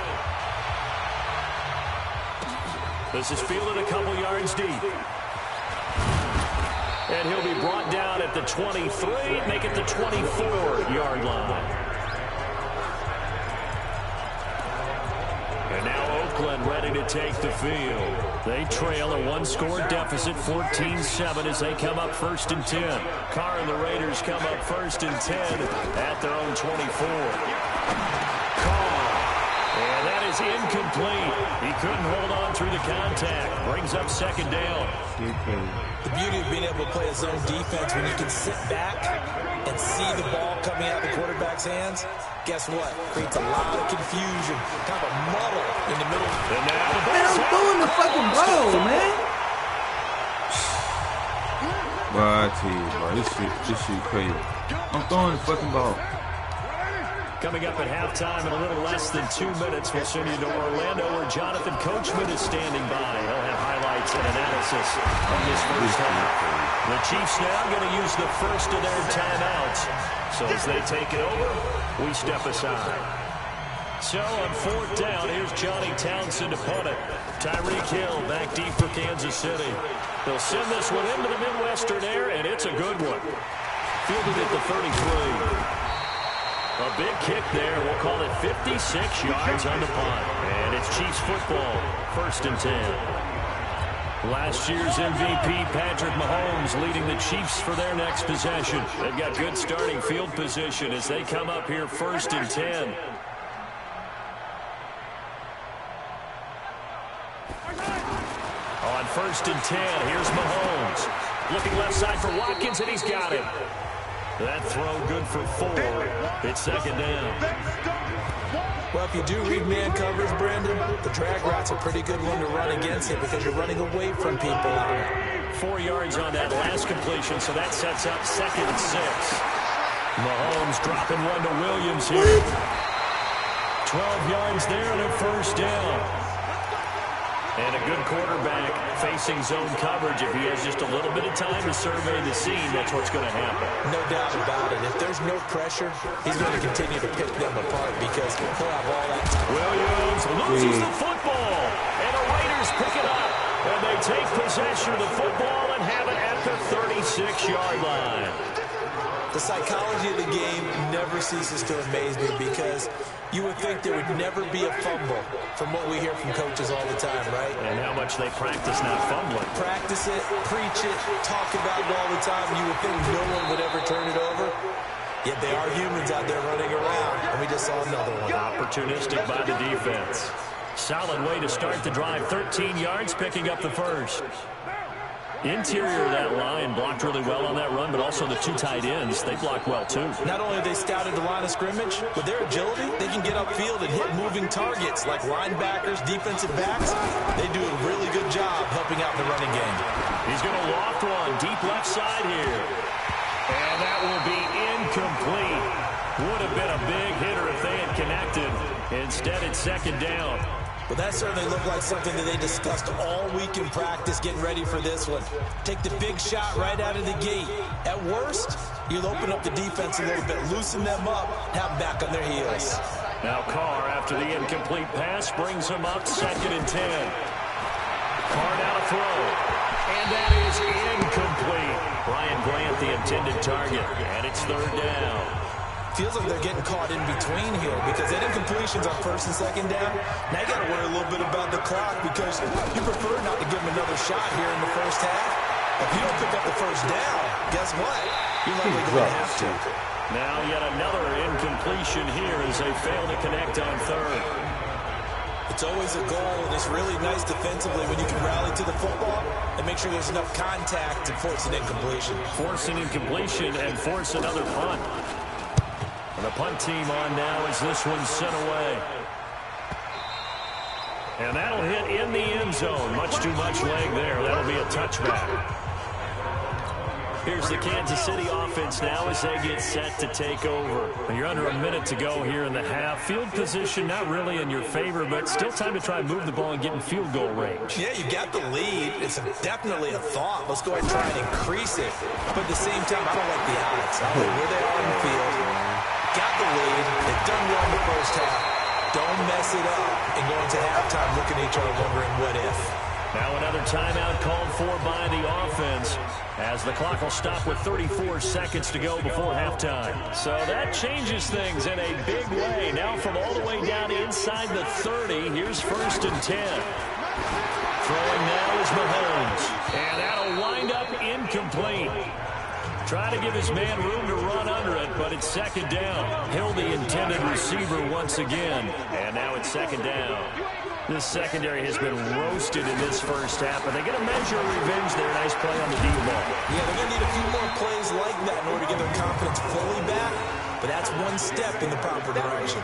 This is fielded a couple yards deep. And he'll be brought down at the 23, make it the 24-yard line. And now Oakland ready to take the field. They trail a one-score deficit, 14-7, as they come up 1st and 10. Carr and the Raiders come up 1st and 10 at their own 24. Carr, and that is incomplete. He couldn't hold on through the contact. Brings up 2nd down. The beauty of being able to play a zone defense when you can sit back and see the ball coming out of the quarterback's hands, guess what? Creates a lot of confusion, kind of a muddle in the middle. And now the Man, I'm throwing the fucking ball, man. Bro, I tell you, bro, this shit crazy. I'm throwing the fucking ball. Coming up at halftime in a little less than 2 minutes, we'll send you to Orlando, where Jonathan Coachman is standing by. He'll have highlights and analysis of this first half. The Chiefs now going to use the first of their timeouts. So as they take it over, we step aside. So on 4th down, here's Johnny Townsend to punt it. Tyreek Hill back deep for Kansas City. They'll send this one into the Midwestern air, and it's a good one. Fielded at the 33. A big kick there. We'll call it 56 yards on the punt. And it's Chiefs football, 1st and 10. Last year's MVP, Patrick Mahomes, leading the Chiefs for their next possession. They've got good starting field position as they come up here 1st and 10. On 1st and 10, here's Mahomes. Looking left side for Watkins, and he's got it. That throw good for 4. It's 2nd down. Well, if you do read man coverage, Brandon, the drag route's a pretty good one to run against it because you're running away from people here. 4 yards on that last completion, so that sets up 2nd and 6. Mahomes dropping one to Williams here. 12 yards there and a 1st down. And a good quarterback facing zone coverage. If he has just a little bit of time to survey the scene, that's what's going to happen. No doubt about it. If there's no pressure, he's going to continue to pick them apart because he'll have all that time. Williams loses the football, and the Raiders pick it up. And they take possession of the football and have it at the 36-yard line. The psychology of the game never ceases to amaze me because you would think there would never be a fumble from what we hear from coaches all the time, right? And how much they practice not fumbling. Practice it, preach it, talk about it all the time. You would think no one would ever turn it over. Yet they are humans out there running around, and we just saw another one. Opportunistic by the defense. Solid way to start the drive. 13 yards, picking up the 1st. Interior of that line blocked really well on that run, but also the 2 tight ends, they blocked well too. Not only have they scouted the line of scrimmage, with their agility, they can get upfield and hit moving targets like linebackers, defensive backs. They do a really good job helping out the running game. He's going to loft one deep left side here. And that will be incomplete. Would have been a big hitter if they had connected. Instead, it's 2nd down. But that certainly looked like something that they discussed all week in practice getting ready for this one. Take the big shot right out of the gate. At worst, you'll open up the defense a little bit, loosen them up, have them back on their heels. Now Carr, after the incomplete pass, brings him up 2nd and 10. Carr down a throw. And that is incomplete. Brian Grant, the intended target. And it's 3rd down. Feels like they're getting caught in between here because that incompletion's on 1st and 2nd down. Now you got to worry a little bit about the clock because you prefer not to give them another shot here in the 1st half. If you don't pick up the 1st down, guess what? You're likely going to have to. Now yet another incompletion here as they fail to connect on 3rd. It's always a goal, and it's really nice defensively when you can rally to the football and make sure there's enough contact to force an incompletion. Force an incompletion and force another punt. And the punt team on now as this one's sent away. And that'll hit in the end zone. Much too much leg there. That'll be a touchback. Here's the Kansas City offense now as they get set to take over. And you're under a minute to go here in the half. Field position not really in your favor, but still time to try and move the ball and get in field goal range. Yeah, you got the lead. It's definitely a thought. Let's go ahead and try and increase it. But at the same time, I don't like the odds. I don't know where they are in the field. Got the lead. They've done well in the first half. Don't mess it up and go into halftime looking at each other wondering what if. Now another timeout called for by the offense as the clock will stop with 34 seconds to go before halftime. So that changes things in a big way. Now from all the way down inside the 30, here's 1st and 10. Throwing now is Mahomes. And that'll wind up incomplete. Trying to give his man room to run under it, but it's 2nd down. Hill, the intended receiver once again. And now it's 2nd down. This secondary has been roasted in this first half, but they get a measure of revenge there. Nice play on the deep ball. Yeah, they're going to need a few more plays like that in order to get their confidence fully back, but that's one step in the proper direction.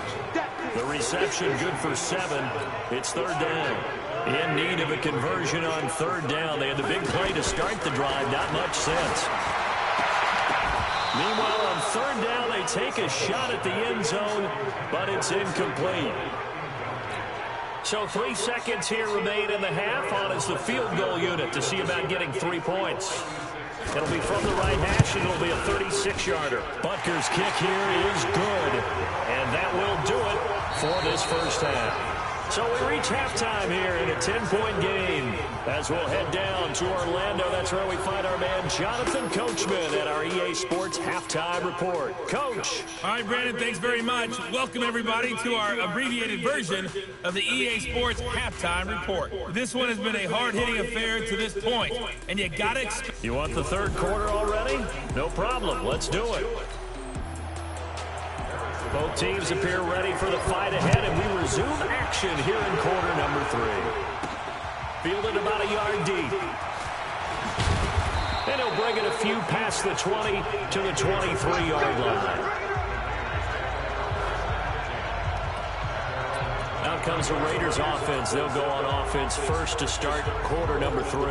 The reception good for 7. It's 3rd down. In need of a conversion on 3rd down. They had the big play to start the drive. Not much sense. Meanwhile, on 3rd down, they take a shot at the end zone, but it's incomplete. So 3 seconds here remain in the half. On is the field goal unit to see about getting 3 points. It'll be from the right hash, and it'll be a 36-yarder. Butker's kick here is good, and that will do it for this first half. So we reach halftime here in a 10-point game. As we'll head down to Orlando, that's where we find our man Jonathan Coachman at our EA Sports Halftime Report. Coach. All right, Brandon, thanks very much. Welcome, everybody, to our abbreviated version of the EA Sports Halftime Report. This one has been a hard-hitting affair to this point, and you got to expect... You want the 3rd quarter already? No problem. Let's do it. Both teams appear ready for the fight ahead, and we resume action here in quarter number 3. Fielded about a yard deep. And he'll bring it a few past the 20 to the 23-yard line. Out comes the Raiders offense. They'll go on offense first to start quarter number 3.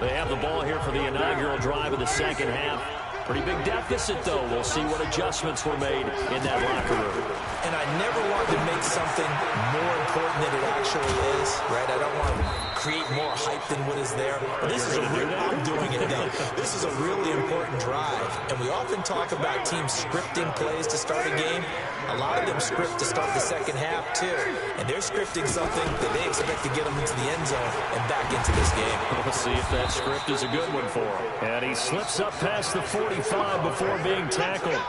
They have the ball here for the inaugural drive of the second half. Pretty big deficit, though. We'll see what adjustments were made in that locker room. And I never want to make something more important than it actually is, right? I don't want to create more hype than what is there. But this is I'm doing it, though. This is a really important drive. And we often talk about teams scripting plays to start a game. A lot of them script to start the second half, too. And they're scripting something that they expect to get them into the end zone and back into this game. We'll see if that script is a good one for him. And he slips up past the 45 before being tackled.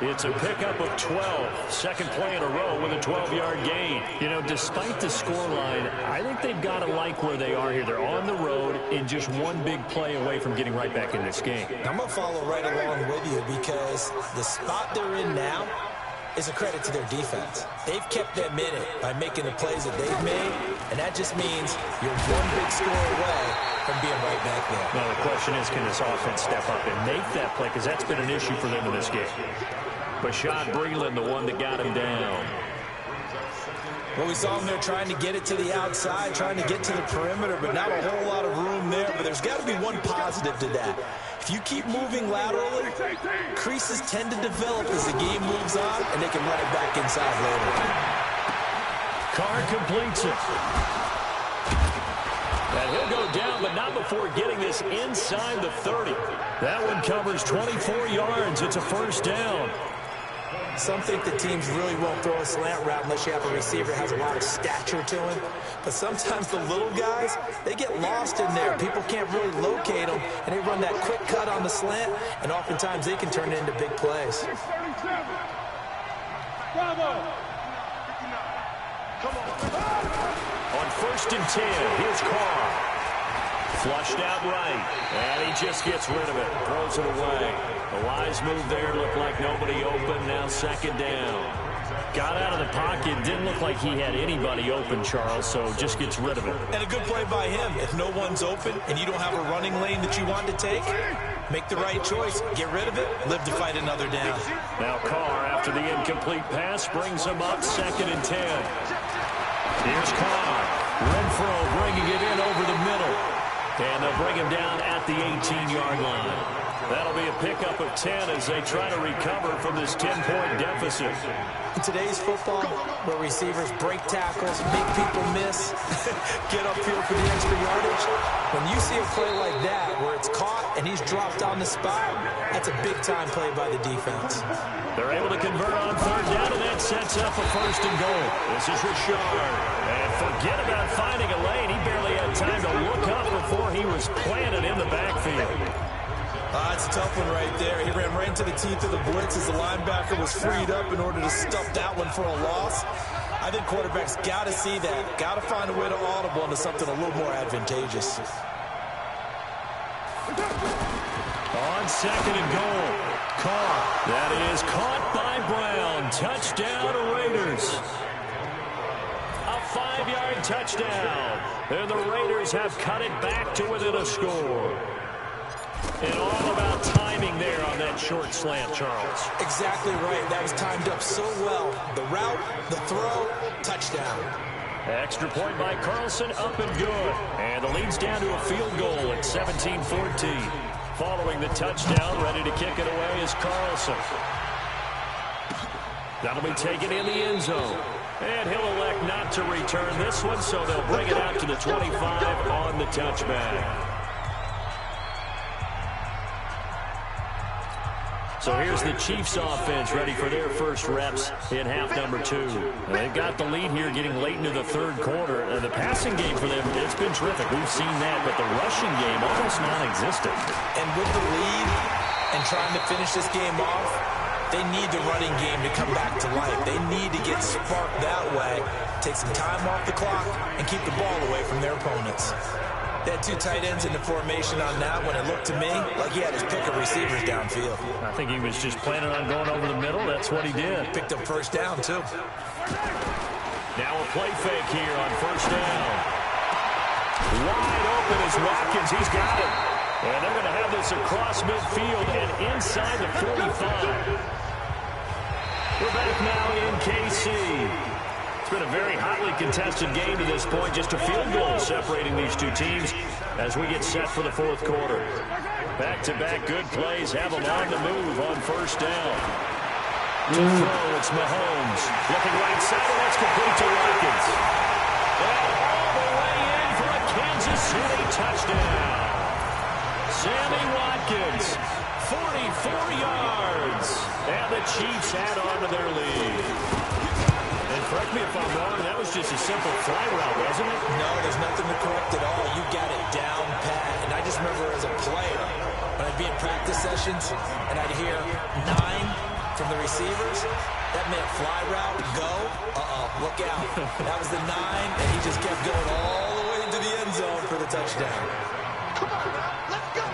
It's a pickup of 12. Second play in a row with a 12-yard gain. You know, despite the scoreline, I think they've got to like where they are here. They're on the road and just one big play away from getting right back in this game. I'm going to follow right along with you because the spot they're in now is a credit to their defense. They've kept them in it by making the plays that they've made, and that just means you're one big score away from being right back there. Now, the question is, can this offense step up and make that play? Because that's been an issue for them in this game. Bashad Breeland, the one that got him down. Well, we saw him there trying to get it to the outside, trying to get to the perimeter, but not a whole lot of room there. But there's got to be one positive to that. If you keep moving laterally, creases tend to develop as the game moves on, and they can run it back inside later. Carr completes it. And he'll go down, but not before getting this inside the 30. That one covers 24 yards. It's a first down. Some think the teams really won't throw a slant route unless you have a receiver that has a lot of stature to him. But sometimes the little guys, they get lost in there. People can't really locate them, and they run that quick cut on the slant, and oftentimes they can turn it into big plays. Bravo! On 1st and 10, here's Carr. Flushed out right, and he just gets rid of it, throws it away. A wise move there, looked like nobody open, now second down. Got out of the pocket, didn't look like he had anybody open, Charles, so just gets rid of it. And a good play by him. If no one's open and you don't have a running lane that you want to take, Make the right choice. Get rid of it. Live to fight another down. Now Carr, after the incomplete pass, brings him up 2nd and 10. Here's Carr. Renfro bringing it in over the middle. And they'll bring him down at the 18-yard line. That'll be a pickup of 10 as they try to recover from this 10-point deficit. In today's football, where receivers break tackles, make people miss, get upfield for the extra yardage, when you see a play like that where it's caught and he's dropped on the spot, that's a big-time play by the defense. They're able to convert on 3rd down, and that sets up a 1st and goal. This is Richard. And forget about finding a lane. He barely had time to look up before he was planted in the backfield. It's a tough one right there. He ran right into the teeth of the blitz as the linebacker was freed up in order to stuff that one for a loss. I think quarterbacks got to see that. Got to find a way to audible into something a little more advantageous. On 2nd and goal. Carr. That is caught by Brown. Touchdown Raiders. A 5-yard touchdown. And the Raiders have cut it back to within a score. And all about timing there on that short slant, Charles. Exactly right. That was timed up so well. The route, the throw, touchdown. Extra point by Carlson, up and good. And the lead's down to a field goal at 17-14. Following the touchdown, ready to kick it away is Carlson. That'll be taken in the end zone. And he'll elect not to return this one, so they'll bring it out to the 25 on the touchback. So here's the Chiefs offense ready for their first reps in half number 2. And they've got the lead here getting late into the 3rd quarter. And the passing game for them, it's been terrific. We've seen that, but the rushing game almost non-existent. And with the lead and trying to finish this game off, they need the running game to come back to life. They need to get sparked that way, take some time off the clock, and keep the ball away from their opponents. They had 2 tight ends in the formation on that one. It looked to me like he had his pick of receivers downfield. I think he was just planning on going over the middle. That's what he did. Picked up 1st down, too. Now a play fake here on 1st down. Wide open is Watkins. He's got it. And they're going to have this across midfield and inside the 45. We're back now in KC. It's been a very hotly contested game to this point. Just a field goal separating these two teams as we get set for the 4th quarter. Back-to-back good plays have them on the move on 1st down. To throw, it's Mahomes. Looking right side, and that's complete to Watkins. And all the way in for a Kansas City touchdown. Sammy Watkins, 44 yards. And the Chiefs add on to their lead. And correct me if I'm wrong, that was just a simple fly route, wasn't it? No, there's nothing to correct at all. You got it down pat. And I just remember as a player, when I'd be in practice sessions, and I'd hear 9 from the receivers, that meant fly route, go, look out. That was the 9, and he just kept going all the way into the end zone for the touchdown. Come on, let's go.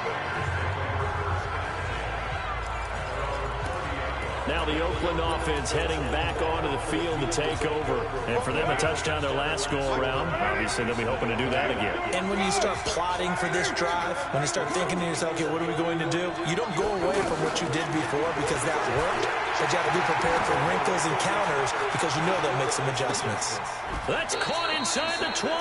Now the Oakland offense heading back onto the field to take over. And for them, a touchdown their last go-around. Obviously, they'll be hoping to do that again. And when you start plotting for this drive, when you start thinking to yourself, okay, what are we going to do? You don't go away from what you did before because that worked. But you have to be prepared for wrinkles and counters because you know they'll make some adjustments. That's caught inside the 20.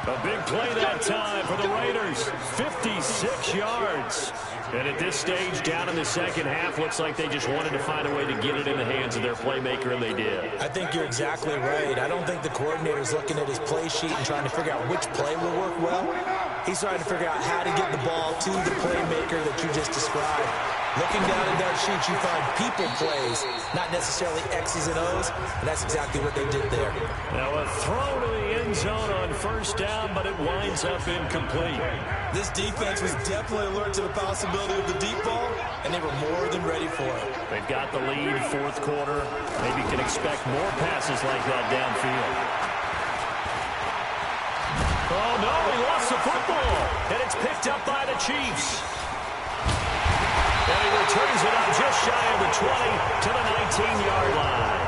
A big play that time for the Raiders. 56 yards. And at this stage, down in the second half, looks like they just wanted to find a way to get it in the hands of their playmaker, and they did. I think you're exactly right. I don't think the coordinator's looking at his play sheet and trying to figure out which play will work well. He's trying to figure out how to get the ball to the playmaker that you just described. Looking down at that sheet, you find people plays, not necessarily X's and O's, and that's exactly what they did there. Now a throw to the end zone on 1st down, but it winds up incomplete. This defense was definitely alert to the possibility of the deep ball, and they were more than ready for it. They've got the lead, 4th quarter. Maybe can expect more passes like that downfield. Oh, no, he lost the football, and it's picked up by the Chiefs. And he returns it up just shy of the 20 to the 19-yard line.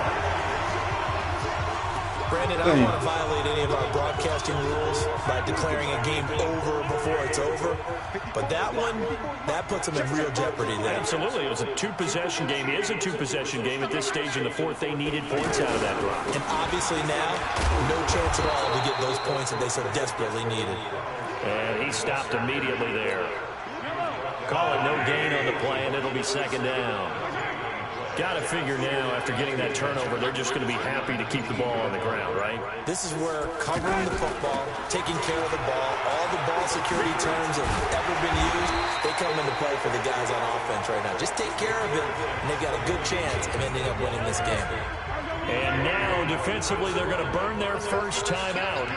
Brandon, I don't want to violate any of our broadcasting rules by declaring a game over before it's over, but that one, that puts them in real jeopardy there. Absolutely. It was a two-possession game. It is a two-possession game at this stage in the fourth. They needed points out of that drive. And obviously now, no chance at all to get those points that they so desperately needed. And he stopped immediately there. Call it no gain on the play, and it'll be second down. Got to figure now, after getting that turnover, they're just going to be happy to keep the ball on the ground, right? This is where covering the football, taking care of the ball, all the ball security terms that have ever been used, they come into play for the guys on offense right now. Just take care of it, and they've got a good chance of ending up winning this game. And now, defensively, they're going to burn their first time out.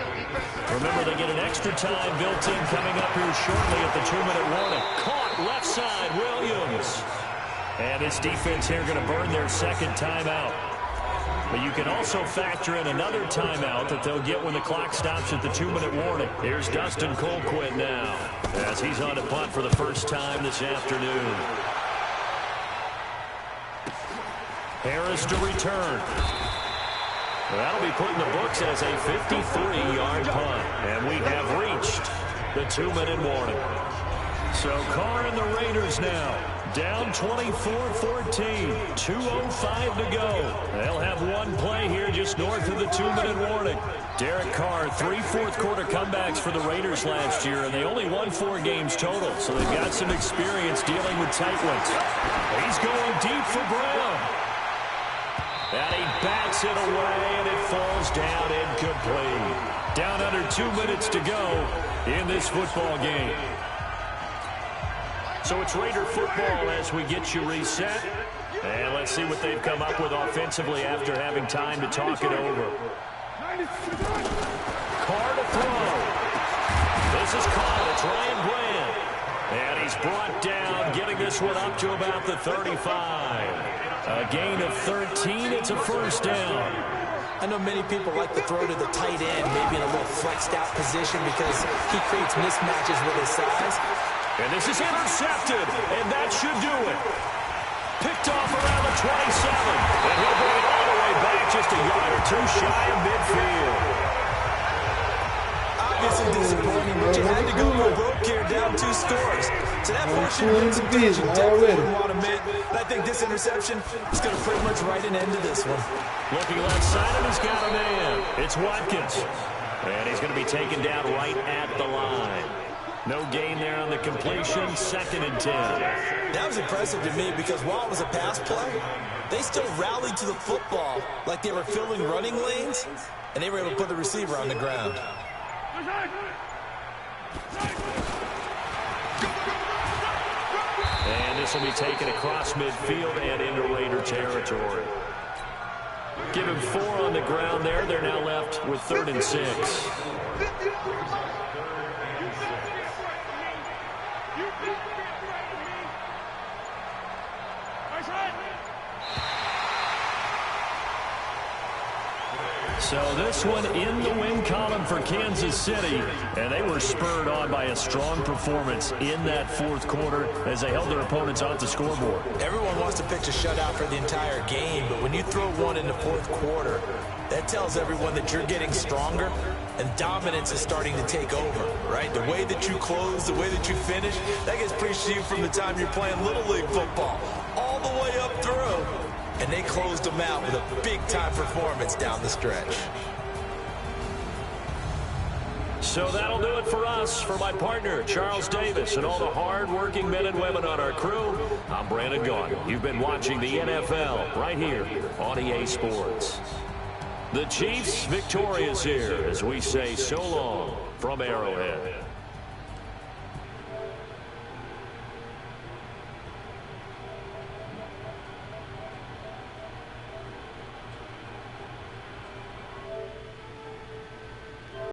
Remember, they get an extra time built in coming up here shortly at the 2-minute warning. Caught left side, Williams. And this defense here going to burn their second timeout. But you can also factor in another timeout that they'll get when the clock stops at the 2-minute warning. Here's Dustin Colquitt now as he's on to punt for the first time this afternoon. Harris to return. That'll be put in the books as a 53-yard punt. And we have reached the 2-minute warning. So Carr and the Raiders now down 24-14, 2:05 to go. They'll have one play here just north of the 2-minute warning. Derek Carr, 3 fourth-quarter comebacks for the Raiders last year, and they only won 4 games total, so they've got some experience dealing with tight ones. He's going deep for Brown. And he bats it away, and it falls down incomplete. Down under 2 minutes to go in this football game. So it's Raider football as we get you reset. And let's see what they've come up with offensively after having time to talk it over. Carr to throw. This is caught. It's Ryan Bland. And he's brought down, getting this one up to about the 35. A gain of 13. It's a first down. I know many people like to throw to the tight end, maybe in a little flexed out position because he creates mismatches with his size. And this is intercepted, and that should do it. Picked off around the 27, and he'll bring it all the way back just a yard or two shy of midfield. Obviously disappointing, but you had to go broke here, down 2 scores. So that portion of some tension definitely wouldn't want to admit. But I think this interception is going to pretty much write an end to this one. Looking left side, and he's got a man. It's Watkins. And he's going to be taken down right at the line. No gain there on the completion, 2nd and 10. That was impressive to me because while it was a pass play, they still rallied to the football like they were filling running lanes, and they were able to put the receiver on the ground. And this will be taken across midfield and into Raider territory. Give him 4 on the ground there. They're now left with 3rd and 6. So this one in the win column for Kansas City, and they were spurred on by a strong performance in that 4th quarter as they held their opponents off the scoreboard. Everyone wants to pitch a shutout for the entire game, but when you throw one in the 4th quarter, that tells everyone that you're getting stronger and dominance is starting to take over, right? The way that you close, the way that you finish, that gets preached to you from the time you're playing Little League football all the way up through. And they closed them out with a big-time performance down the stretch. So that'll do it for us. For my partner, Charles Davis, and all the hard-working men and women on our crew, I'm Brandon Gaudin. You've been watching the NFL right here on EA Sports. The Chiefs victorious here as we say so long from Arrowhead.